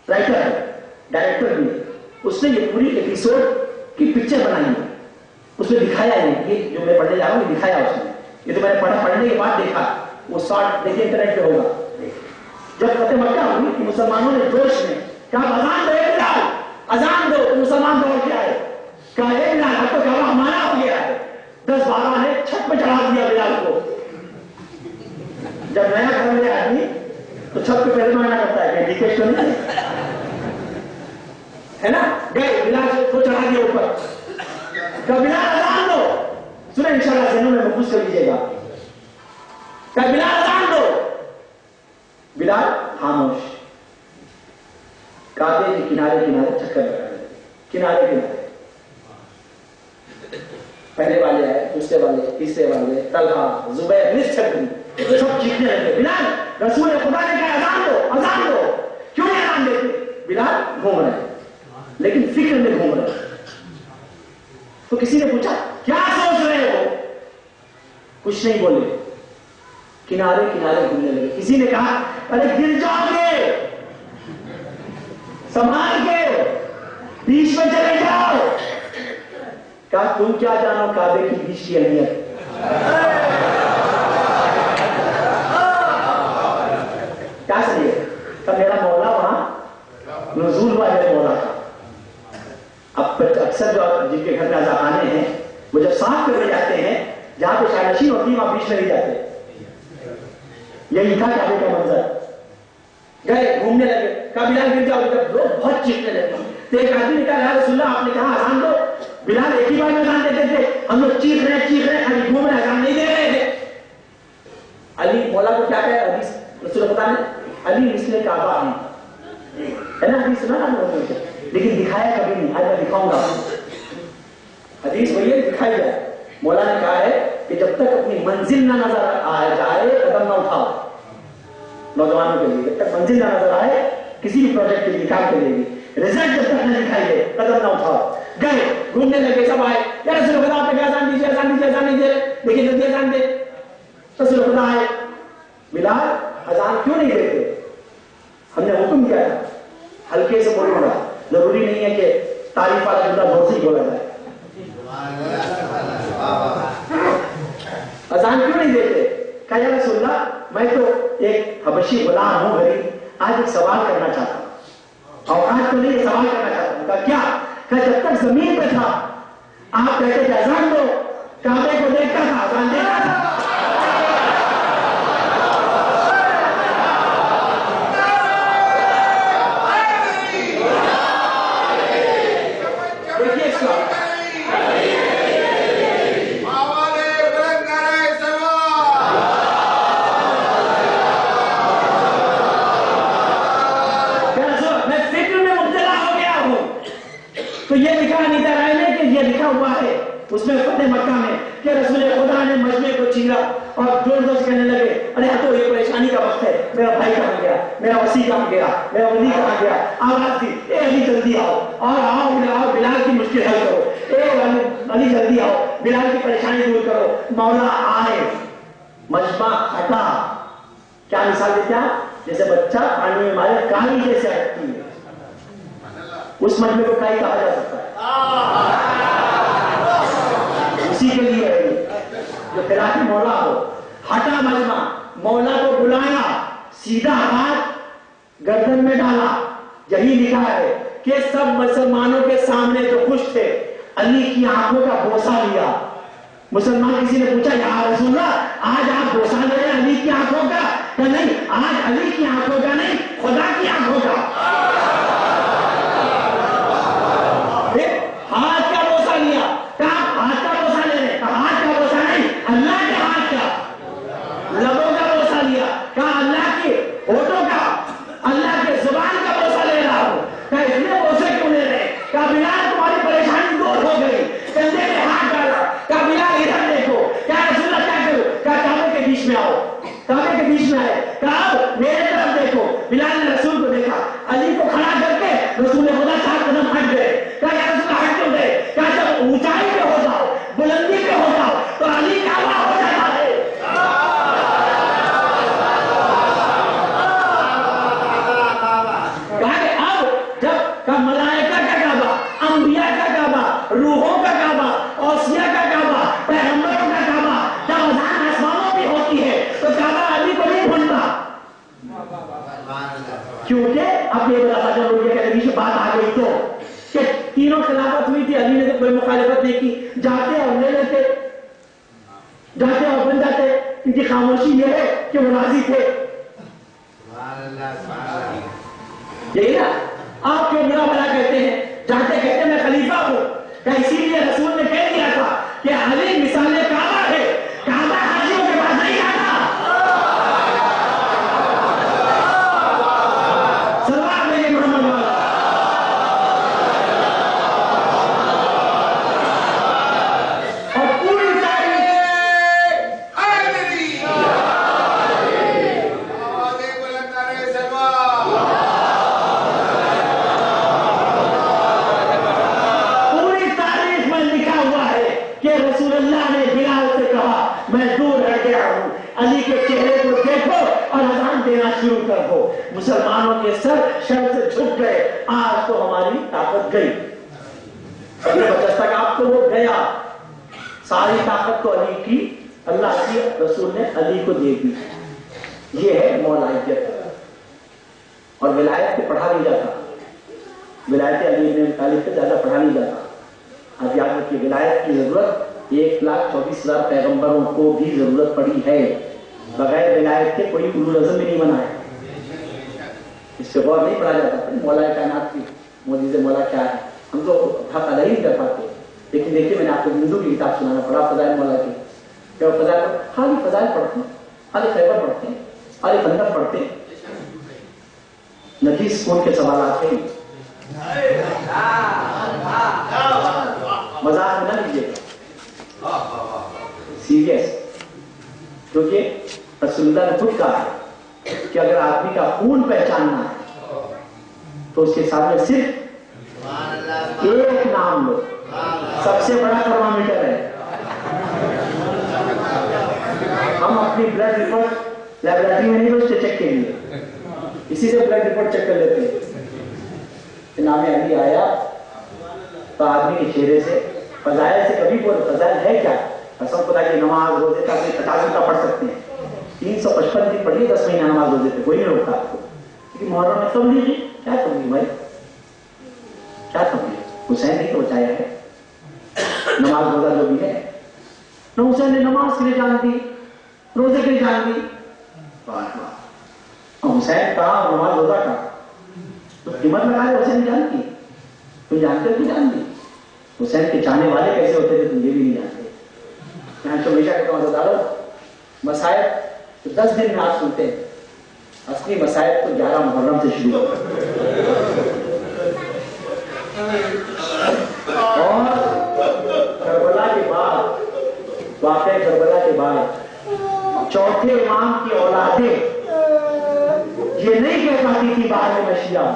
राइटर है, डायरेक्टर भी है, उसने ये पूरी एपिसोड की पिक्चर बनाई है, उसमें दिखाया है ये जो मैं पढ़ने जा रहा हूँ दिखाया उसने, ये तो मैंने पढ़ने के बाद देखा, वो शॉर्ट देखिए इंटरनेट पे होगा। जब फतेह मक्का हुई कि मुसलमानों ने जोश में कहा अजान दो बिलाल, अजान दो, तो मुसलमान दौड़ के आए, कहा बिलाल अब तो कहा हमारा हो गया है, 10-12 ने छत पे चढ़ा दिया बिलाल को। जब नया घर में आदमी तो छत पे पहले मारना करता है रिक्वेस्ट नहीं है ना, गए बिलाल को चढ़ा दिया ऊपर, बिलाल अजान दो, सुने इंशाल्लाह ज़हनों में महफूज कर लीजिएगा, बिलाल अजान दो, बिलाल खामोश, काबे के किनारे किनारे चक्कर लगा रहे, किनारे किनारे पहले वाले आए, दूसरे वाले, तीसरे वाले, तलहा जुबैर निश्चक सब चीखने लगे, बिलाल रसूल खुदा ने कहा अजान दो, अजान दो, क्यों नहीं अजान देते? बिलाल घूम रहे लेकिन फिक्र में घूम रहे। तो किसी ने पूछा क्या सोच रहे हो? कुछ नहीं बोले, किनारे किनारे घूमने लगे। किसी ने कहा अरे गिर जाओगे, संभाल के, बीच में चले जाओ। कहा तुम क्या जानो काबे की बीच की अहमियत। क्या सही है? तब मेरा मौला वहां नज़ूल वाले मौला था। अब अक्सर जो जिनके घर में अज़ाखाने हैं वो जब साफ करने जाते हैं जहां पे शायनशी होती है वहां बीच में नहीं जाते। यही था काबे का मंजर। गए घूमने लगे, कहा बिलाल गिर जाओ, जब लोग बहुत चीखने लगे तो एक आदमी ने कहा या रसूलल्लाह आपने कहा अजान दो, बिलाल एक ही बार में अजान देते थे, हम लोग चीख रहे खाली घूम रहे, अजान नहीं दे रहे थे। अली मौला को क्या कहे हदीस रसूल पता नहीं, अली मिसले काबा है ना, हदीस सुना ना, लेकिन दिखाया कभी नहीं। आज मैं दिखाऊंगा हदीस वही है, दिखाई जाए। मौला ने कहा है कि जब तक अपनी मंजिल ना नजर आ जाए कदम ना उठाओ। नौजवानों के लिए जब तक मंजिल ना नजर आए किसी भी प्रोजेक्ट के लिए काम के लिए रिजल्ट जब तक न दिखाई दे कदम ना उठाओ। गए घूमने लगे, सब आए, यार रसूल खुदा आपने कहा अजान दीजिए, अजान दीजिए, अजान दीजिए, देखिए जल्दी अजान दे। रसूल खुदा आए, बिलाल अजान क्यों नहीं देते? हमने हुक्म किया था हल्के से बोलना, जरूरी नहीं है कि तारीफ वाला जुमला जोर से बोला जाए। अजान क्यों नहीं देते? कहा या रसूलल्लाह मैं तो एक हबशी गुलाम हूं गरीब, आज एक सवाल करना चाहता हूं, और आज तो नहीं सवाल करना चाहता हूं। कहा क्या? कहा जब तक जमीन पे था आप कहते थे अजान दो, काबे को देखता था, अजान देता था। उसमें फतेह मक्का में कि रसूल खुदा ने मजमे को चीरा और जोर जोर से कहने लगे अरे तो ये परेशानी का वक्त है, मेरा भाई कहां गया, मेरा वसी कहां गया, मेरा वली कहां गया। आवाज दी ए अली जल्दी आओ और आओ बिलाल की मुश्किल हल करो। علی جلدی آؤ، بلال کی پریشانی دور کرو. مولا آئے، مجمع ہٹا. کیا مثال دیتے ہیں؟ جیسے بچہ پانی میں مارے کائی جیسے ہٹتی ہے، اس مجمع کو کائی کہا جا سکتا ہے. اسی کے لیے جو خلافی مولا ہو. ہٹا مجمع، مولا کو بلایا، سیدھا ہاتھ گردن میں ڈالا. یہی لکھا ہے کہ سب مسلمانوں کے سامنے جو خوش تھے علی کی آنکھوں کا بوسہ لیا. مسلمان کسی نے پوچھا یا رسول اللہ آج آپ بوسہ لے رہے علی کی آنکھوں کا؟ کہ نہیں، آج علی کی آنکھوں کا نہیں، خدا کی آنکھوں کا. ہاتھ کا بوسہ لیا. کہا ہاتھ کا بوسہ لے رہے، کہا ہاتھ کا بوسہ نہیں، اللہ کے ہاتھ کا. لبوں کا بوسہ لیا، کہا اللہ کے ہونٹوں کا، اللہ کے زبان کا بوسہ لے رہا ہوں. کہا اتنے بوسے کیوں لے رہے؟ کہا بلال تمہاری پریشانی دور ہو گئی. کندھے میں ہاتھ ڈالا. کہا بلال ادھر دیکھو. کیا رسول اللہ کیا کروں؟ کہا کعبے کے بیچ میں آؤ. کعبے کے بیچ میں آئے. کہا میرے طرف دیکھو. بلال نے رسول کو دیکھا، علی کو کھڑا کر کے رسول خدا 4 قدم ہٹ گئے. کہا یا رسول اللہ ہٹ کیوں گئے؟ کہا جب اونچائی پہ ہو جاؤ، بلندی پہ ہو جاؤ تو علی کعبہ ہو جاتا ہے. ملائکہ کا کعبہ، انبیاء کا کعبہ، روحوں کا کعبہ، اوصیاء کا کعبہ، پیغمبروں کا کعبہ، جب اذان آسمانوں بھی ہوتی ہے تو کعبہ علی کو نہیں بھولتا. کیونکہ اب یہ بتا جب لوگ یہ کہتے ہیں بات آ گئی تو کہ تینوں خلافت ہوئی تھی، علی نے تو کوئی مخالفت نہیں کی. جاتے اور لے لیتے، جاتے اور بن جاتے. ان کی خاموشی یہ ہے کہ وہ راضی تھے. یہی نا آپ کیوں برا بھلا کہتے ہیں؟ جاتے کہتے میں خلیفہ ہوں. کہ اسی لیے رسول نے کہہ دیا تھا کہ علی مثال کعبہ ہے، کعبہ حاجیوں کے پاس نہیں آتا. سلوات میرے محمد والا. اور پوری تاریخ علی کے چہرے کو دیکھو اور اذان دینا شروع کر دو. مسلمانوں کے سر شر سے جھک گئے. آج تو ہماری طاقت گئی. آپ کو وہ گیا، ساری طاقت کو علی کی اللہ کی رسول نے علی کو دے دی. یہ ہے مولائیت. اور ولایت کو پڑھا نہیں جاتا. ولایت علی بن طالب سے زیادہ پڑھا نہیں جاتا. آپ یاد رکھیے ولایت کی ضرورت 1,24,000 پیغمبروں کو بھی ضرورت پڑی ہے. بغیر ولایت کے کوئی اولو العزم بھی نہیں بنا ہے. اس سے غور نہیں پڑا جاتا. مولا کائنات کی معجزہ مولا کیا ہے ہم تو حق ادا ہی نہیں کر پاتے. لیکن دیکھیے میں نے آپ کو ہندو کی کتاب سنانا پڑا فضائل مولا کی. کیا فضائل خالی فضائل پڑھتے ہیں، خالی خیبر پڑھتے ہیں، خالی خندق پڑھتے ہیں. نفیس کون کے سوالات ہیں. مذاق میں نہ لیجیے، سیریس. کیونکہ رسول اللہ نے خود کہا ہے کہ اگر آدمی کا خون پہچاننا ہے تو اس کے سامنے صرف ایک نام لو. سب سے بڑا تھرمامیٹر ہے. ہم اپنی بلڈ رپورٹ لیبورٹری میں نہیں بھیجتے چیک کے لیے، اسی سے بلڈ رپورٹ چیک کر لیتے ہیں. نام علی آیا تو آدمی کے چہرے سے فضائل سے کبھی بول فضائل ہے کیا؟ قسم خدا کی نماز روزے کا 50 گھنٹہ پڑھ سکتے ہیں. 355 دن پڑھیے 10 مہینہ نماز روزے پہ کوئی نہیں روکتا آپ کو. کیونکہ محرم میں تبلیغ کیا تبلیغ بھائی، کیا تبلیغ؟ حسین نے تو بچایا ہے. نماز روزہ جو بھی ہے نہ حسین نے نماز کے لیے جان دی، روزے کے لیے جان دی. حسین کہا نماز روزہ کا تو قیمت لگائے. حسین جان کی تم جانتے ہو کہ جان دی. حسین کے چاہنے والے کیسے ہوتے تھے تم یہ بھی نہیں جانتے. میں ہمیشہ کہتا ہوں عزیزانو، مسائل تو 10 دن میں آپ سنتے ہیں، اصلی مسائل تو 11 محرم سے شروع ہوتے ہیں. اور کربلا کے بعد، واقعہ کربلا کے بعد چوتھے امام کی اولادیں یہ نہیں کہہ پاتی تھی بعد میں شیعہ.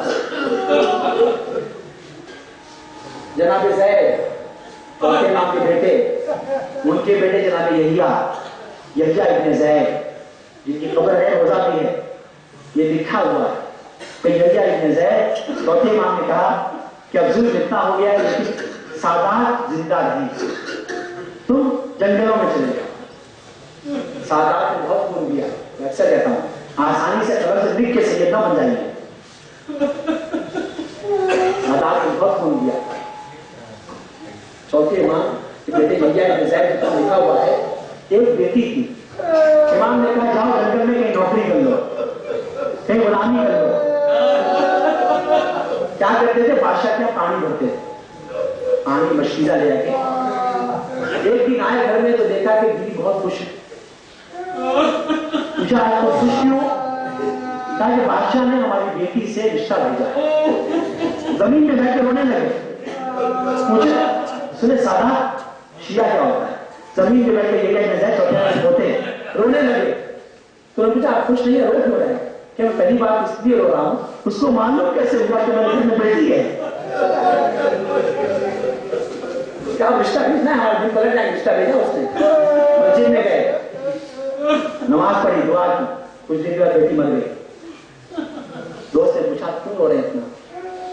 جناب زید चौथे इमाम के बेटे, उनके बेटे जनाब यहिया इब्न ज़ैद, जिनकी खबर है रोजा भी है, ये लिखा हुआ है कि यहिया इब्न ज़ैद चौथे इमाम ने कहा कि अब जुल्म इतना हो गया है लेकिन सादात जिंदा रहे, तुम जंगलों में चले जाओ। सादात ने बहुत खून दिया, मैं अक्सर कहता हूँ आसानी से खबर से लिख के सैयद ना बन जाइए। सादात ने बहुत खून दिया। चौथे इमाम के बेटे यहिया इब्न ज़ैद का लिखा हुआ है, एक बेटी थी, इमाम ने कहा जाओ जंगल में कहीं नौकरी कर लो, कहीं गुलामी कर लो। क्या करते थे, बादशाह के पानी भरते थे, पानी मशीरा ले आके। एक दिन आए घर में तो देखा कि बीवी बहुत खुश है। पूछा आप तो खुश क्यों? कहा कि बादशाह ने हमारी बेटी से रिश्ता भेजा। जमीन पे बैठ के रोने लगे। पूछा सुने सादा शिया क्या होता है? जमीन पे बैठ के ये होते रोने लगे। तो उन्होंने पूछा आप खुश नहीं है, रो क्यों रहे हैं? कि मैं पहली बार इसलिए रो रहा हूँ, उसको मालूम कैसे हुआ कि मेरे घर में बेटी है? क्या रिश्ता भेजना है? हमारे दिन पलट जाएंगे, रिश्ता भेजा उसने। मस्जिद में गए, नमाज पढ़ी, दुआ की, कुछ दिन बाद बेटी मर गई। दोस्त ने पूछा क्यों रो रहे हैं इतना?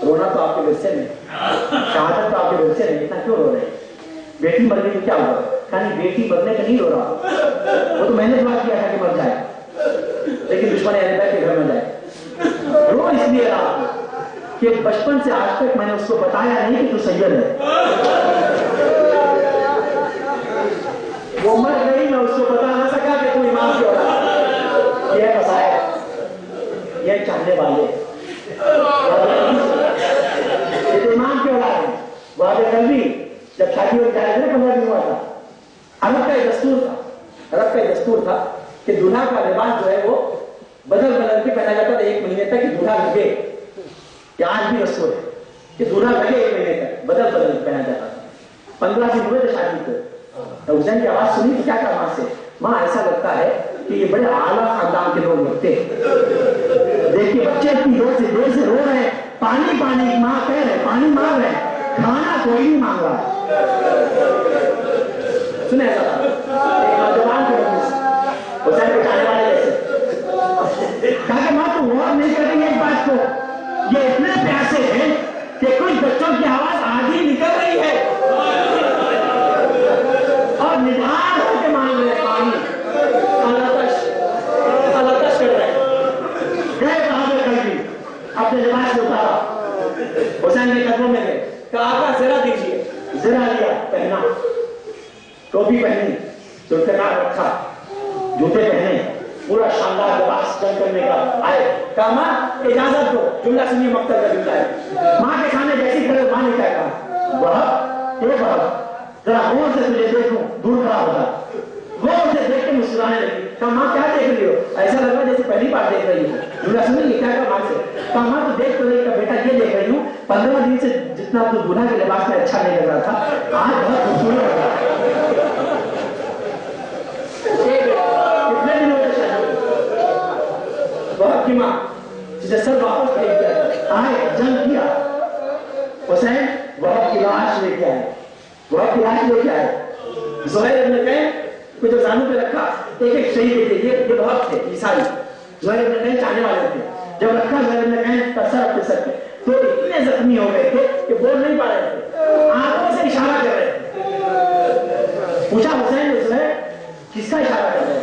रोना तो आपके विरसे में, शहादत तो आपके विरसे में, इतना क्यों रो रहे हैं? बेटी मर गई तो क्या हुआ? कहानी बेटी मरने का नहीं रो रहा, वो तो मैंने दुआ किया था कि मर जाए, लेकिन दुश्मन अहले बैत के घर में जाए। रो इसलिए रहा कि बचपन से आज तक मैंने उसको बताया नहीं कि तू सैयद है। वो मर गई, मैं उसको बता ना सका कि तू इमाम की औलाद। ये फसाया, ये चाहने वाले, ये तो इमाम की औलाद है। वादे कर दी, जब शादी हो जाए ना 15 दिन हुआ था। अरब का एक दस्तूर था कि दूल्हा का लिबास जो है वो बदल के पहना जाता था 1 महीने तक, कि दूल्हा लगे। या आज भी दस्तूर है कि दूल्हा लगे 1 महीने तक, बदल के पहना जाता था। 15 दिन हुए थे शादी को, तो हुसैन की आवाज सुनी तो क्या कहा मां से? मां ऐसा लगता है कि ये बड़े आला खानदान के लोग लगते हैं। देखिए बच्चे इतनी देर से रो रहे हैं, पानी पानी मां कह रहे, पानी मांग रहे, खाना कोई नहीं मांग रहा। सुने ऐसा एक नौजवान के हुसैन को जाने वाले जैसे कहा कि मां तो गौर नहीं कर रही है एक बात को, ये इतने प्यासे हैं कि कुछ बच्चों की आवाज आधी निकल रही है और निधार होकर मांग रहे पानी, अलतश कर रहे। गए बहादुर कल्बी, अपने लिबास से उतारा, हुसैन के कदमों में गए, कहा आका जरा दीजिए, जरा लिया, पहना, टोपी पहनी, सुल्तान रखा, जूते पहने, पूरा शानदार लिबास जंग करने का आए। कहा मां इजाजत दो, जुमला सुनिए मक्तल का जुमला है। मां के सामने जैसी खड़े, मां ने क्या कहा? वह जरा गौर से तुझे देखूं, दूर खड़ा होता, गौर से देख के मुस्कुराने लगी। कहा मां क्या देख रही हो? ऐसा लग रहा जैसे पहली बार देख रही हो। जुमला सुनिए क्या कहा मां से? कहा मां तो देख तो नहीं, का बेटा ये देख रही हूँ 15 दिन से जितना तो दूल्हा के लिबास में अच्छा नहीं लग रहा था, आज बहुत खूबसूरत लग रहा है। कितने दिन होते शादी? बहुत की मां जिसे सर वापस फेंक दिया, आए जंग किया, हुसैन बहुत की लाश लेके आए, बहुत की लाश लेके आए। ज़ुहैर ने कहे कुछ जानू पे रखा, एक शहीद थे, ये बहुत थे ईसाई। ज़ुहैर ने कहे चाहने वाले थे, जब रखा ज़ुहैर ने कहे सर अपने सर पे, तो इतने जख्मी हो गए थे कि बोल नहीं पा रहे थे, आंखों से इशारा कर रहे थे। पूछा हुसैन ने ज़ुहैर किसका इशारा कर रहे हैं?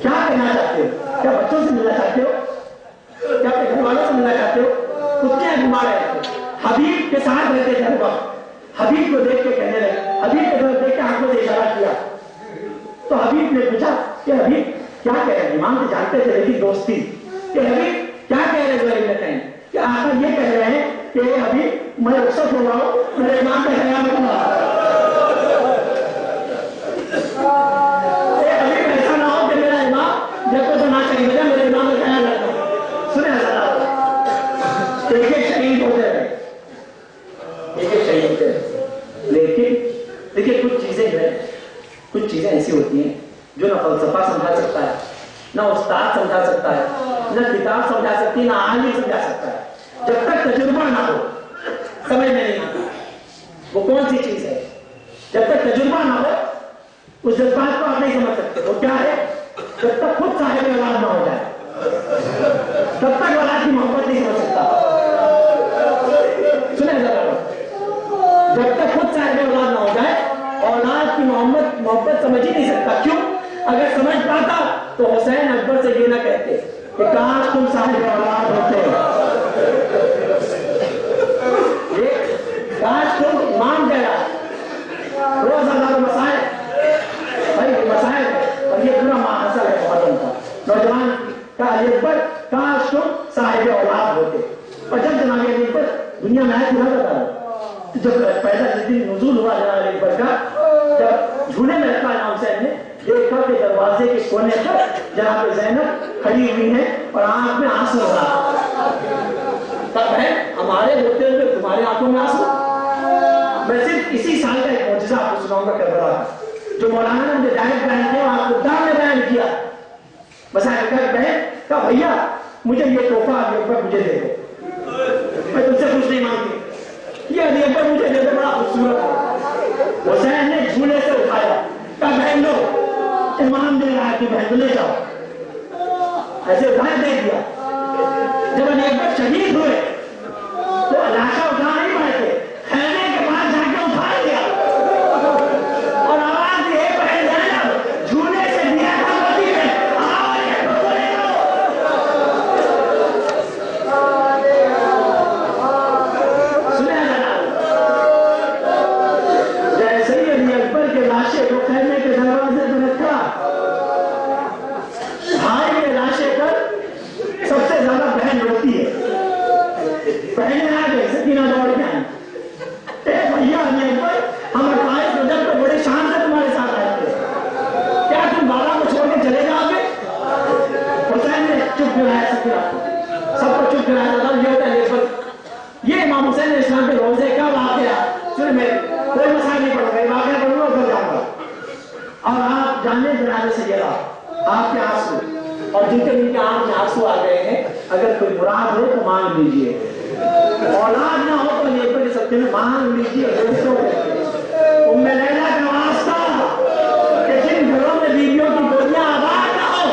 क्या कहना चाहते हो? क्या बच्चों से मिलना चाहते हो? क्या अपने घर वालों से मिलना चाहते हो? कुत्ते घुमा रहे थे, हबीब के साथ रहते थे हर वक्त। हबीब को देख के कहने लगे, हबीब की तरफ देख के आंखों से इशारा किया। तो हबीब ने पूछा कि हबीब क्या कह रहे हैं? इमाम से जानते थे लेकिन दोस्ती, कि हबीब क्या कह रहे हैं? कि आका ये कह रहे हैं कि हबीब मैं रुखसत हो रहा हूं, मेरे इमाम का ख्याल रखना। हबीब ऐसा ना हो कि मेरा इमाम जब तो ना चाहिए बजा, मेरे इमाम का ख्याल रखना। सुने एक शहीद होते रहे, एक शहीद होते रहे, लेकिन देखिए कुछ चीजें ऐसी होती हैं जो ना फलसफा समझा सकता है, ना उस्ताद समझा सकता है, ना किताब समझा सकती है, ना आलिम समझा सकता है। जब तक तजुर्बा ना हो समझ में नहीं आता। वो कौन सी चीज है? जब तक तजुर्बा ना हो उस जज्बात को आप नहीं समझ सकते। वो क्या है? जब तक खुद साहिब औलाद ना हो जाए तब तक औलाद की मोहब्बत नहीं समझ सकता। सुने जरा, जब तक खुद साहिब औलाद ना हो जाए औलाद की मोहब्बत समझ ही नहीं सकता। क्यों? अगर समझ पाता तो हुसैन अकबर से ये ना कहते कि काश तुम साहिब औलाद होते, काश तुम इमाम गया रोज हजारों मसाइल, भाई मसाइल और ये पूरा माहसल है मदन का नौजवान का अली अकबर, काश तुम साहिब औलाद होते। और जब जनाब अली अकबर दुनिया में आए थे ना बता, जब पैदा जिस दिन नुज़ूल हुआ जनाब अली अकबर का, जब झूले में रखा इमाम हुसैन ने देखा कि दरवाजे के कोने पर जनाब ज़ैनब खड़ी हुई है और आंख में आंसू हो रहा। तब है हमारे होते हुए तुम्हारी आंखों में आंसू। मैं सिर्फ इसी साल का एक मौजज़ा आपको सुनाऊंगा करबला का, जो मौलाना ने मुझे डायरेक्ट बयान किया, आपको दाम में बयान किया। बस बहन का भैया मुझे ये तोहफा अली अकबर मुझे दे दो, मैं तुमसे कुछ नहीं मांगती, ये अली अकबर मुझे दे दो, बड़ा खूबसूरत है। हुसैन ने झूले से उठाया, कहा बहन लो, इमाम दे रहा है कि बहन ले जाओ, ऐसे उठाया दे दिया। जब अली अकबर शहीद हुए तो लाशा उठा नहीं पाए थे, खैमे के पास जाके उठा लिया और आवाज ये बहन ज़ैनब झूले से दिया था मदी में, आओ अली अकबर को ले लो। सुना जाना, जैसे ही अली अकबर के लाशे को खैमे के दरवाजे पर रखा, भाई के लाशे पर सबसे ज्यादा बहन रोती है। बहने आ गए, सकीना दौड़ के आई, भैया अली अकबर हम 28 रजब को बड़े शान से तुम्हारे साथ आए थे, क्या तुम बाबा को छोड़ के चले जाओगे? हुसैन ने चुप कराया, सकीना सबको चुप कराया। ये होता है ये इमाम हुसैन इस्लाम के रोजे का वाकया। सुन, मैं कोई मसाइल नहीं पढ़ूंगा, वाकया पढ़ूंगा उधर जाऊंगा। और आप जाने जनाजे से गिरा आपके आंसू, और जिनके जिनके आंख में आंसू आ गए हैं, अगर कोई मुराद हो तो मांग लीजिए, औलाद ना हो तो अली अकबर के सत्य में मांग लीजिए। उम्मे लैला का वास्ता कि जिन घरों में बीवियों की गोदियां आबाद ना हो,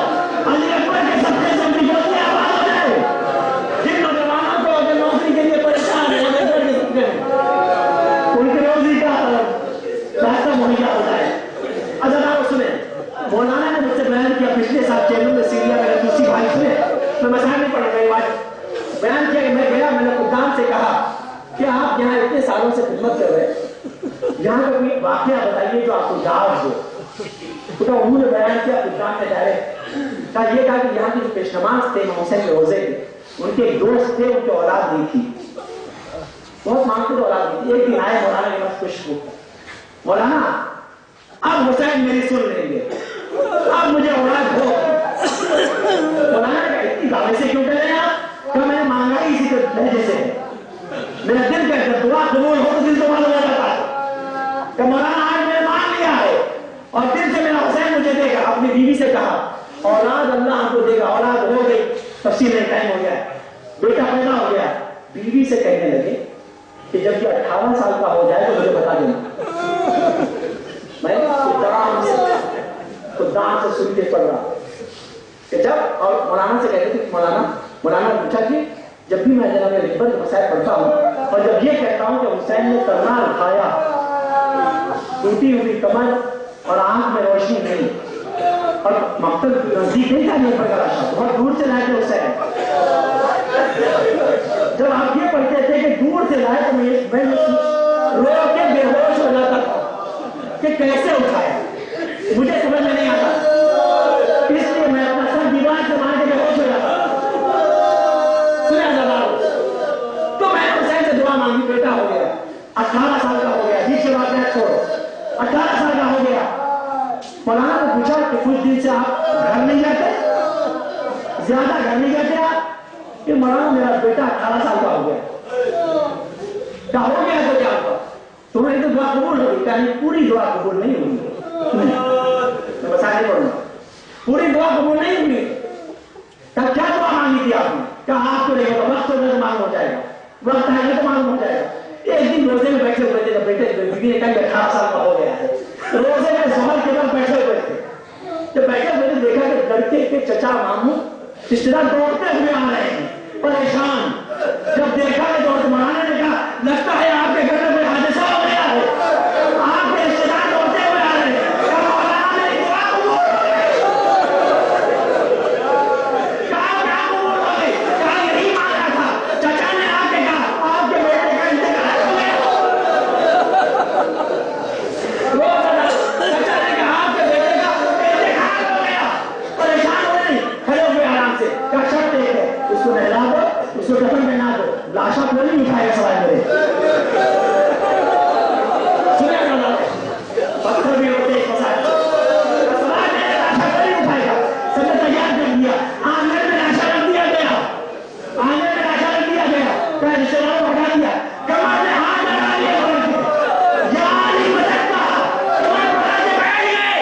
अली अकबर के सत्य से उनकी गोदियां आबाद हो जाए। जिन नौजवानों को अगर नौकरी के लिए परेशान है, अली अकबर के सत्य में उनकी रोजी का रास्ता मुहैया हो जाए। अच्छा आप सुने, मौलाना ने मुझसे बयान किया पिछले साल चैनल में, सीरिया में दूसरी भाई सुने, मैं मसाइल नहीं पढ़ रही बात बयान किया कि मैं गया, मैंने खुदाम से कहा कि आप यहाँ इतने सालों से खिदमत कर रहे हैं, यहाँ का कोई वाकया बताइए जो आपको याद हो। तो उन्होंने बयान किया खुदाम ने डायरेक्ट कहा ये कहा कि यहाँ के जो पेशनमाज थे इमाम हुसैन के रोजे थे, उनके एक दोस्त थे, उनकी औलाद नहीं थी, बहुत मांगते तो औलाद नहीं थी। एक दिन आए मौलाना के पास खुशबू, मौलाना अब हुसैन मेरी सुन लेंगे, अब मुझे औलाद हो। मौलाना इतनी दावे से क्यों कह रहे हैं आप? क्या मैंने मांगा ही इसी लहजे से, मेरा दिल कहता है दुआ कबूल हो तो दिल तो मालूम हो जाता है कि मौलाना आज मैंने मांग लिया है और दिल से मेरा हुसैन मुझे देगा। अपनी बीवी से कहा औलाद अल्लाह हमको देगा, औलाद हो गई, तफसील में टाइम हो गया, बेटा पैदा हो गया। बीवी से कहने लगे कि जब ये 18 साल का हो जाए तो मुझे बता देना। मैं खुदाम से सुन के पढ़ रहा कि जब, और मौलाना से कहते थे मौलाना ने पूछा कि जब भी मैं जनाब अली अकबर के मसाइल पढ़ता हूँ और जब ये कहता हूँ कि हुसैन ने तरनार उठाया, टूटी हुई कमर और आंख में रोशनी नहीं, और मकतल नजदीक नहीं था अली अकबर का लाशा, बहुत दूर से लाए थे हुसैन। जब आप ये पढ़ते थे कि दूर से लाए तो मैं रो के बेहोश हो जाता था कि कैसे उठाया, मुझे समझ में नहीं आता, इसलिए मैं अपना सर दीवार से मार के बेहोश हो जाता। सुना जाता तो मैंने हुसैन से दुआ मांगी, बेटा हो गया, 18 साल का हो गया, बीच के बाद छोड़ो, 18 साल का हो गया। मौलाना ने पूछा कि कुछ दिन से आप घर नहीं जाते, ज्यादा घर नहीं जाते आप? कि मौलाना मेरा बेटा 18 साल का हो गया। क्या हो गया तो क्या हुआ? तुम्हारी तो दुआ कबूल होगी, यानी पूरी दुआ कबूल नहीं होगी। मैं बता नहीं पढ़ूंगा, पूरी दुआ कबूल नहीं हुई। क्या दुआ मांगी थी आपने? क्या आपको रहेगा वक्त होगा तो मालूम हो जाएगा, वक्त आएगा तो मालूम हो जाएगा। एक दिन रोजे में बैठे हुए थे, जब बेटे बीवी ने कहा 18 साल का हो गया है, रोजे में जोहर के वक्त बैठे हुए थे। जब बैठे हुए थे देखा कि लड़के के चचा मामू रिश्तेदार दौड़ते हुए आ रहे हैं, परेशान। जब देखा कि दौड़ मौलाना ने कहा लगता है आपके घर में कोई हादसा हो गया है, आपके रिश्तेदार दौड़ते हुए आ रहे हैं। कहा मौलाना मेरी दुआ कबूल हो गई। कहा क्या कबूल हो गई? कहा यही मांगा था, चचा ने आके कहा आपके बेटे का इंतकाल हो गया। चचा ने कहा आपके बेटे का इंतकाल हो गया। परेशान हो नहीं, खड़े हुए आराम से। क्या शर्त एक है, उसको नहला दो, उसको कफन पहना दो, लाशा कोई नहीं उठाएगा सवाल मेरे। सुने ना, पत्थर भी होते हैं सवाल मेरे, लाशा कोई नहीं उठाएगा। सबने तैयार कर दिया, आंगन में लाशा रख दिया गया, आंगन में लाशा रख दिया गया। क्या रिश्तेदारों को हटा दिया, कमर में हाथ लगा दिया, यार नहीं बचता, कमर पकड़ के बैठ गए।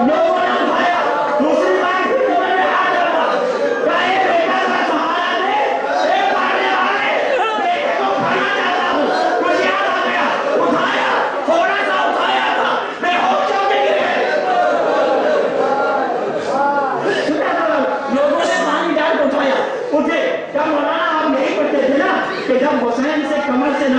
लोगों ने उठाया, दूसरी बार जब हुसैन से कमर से न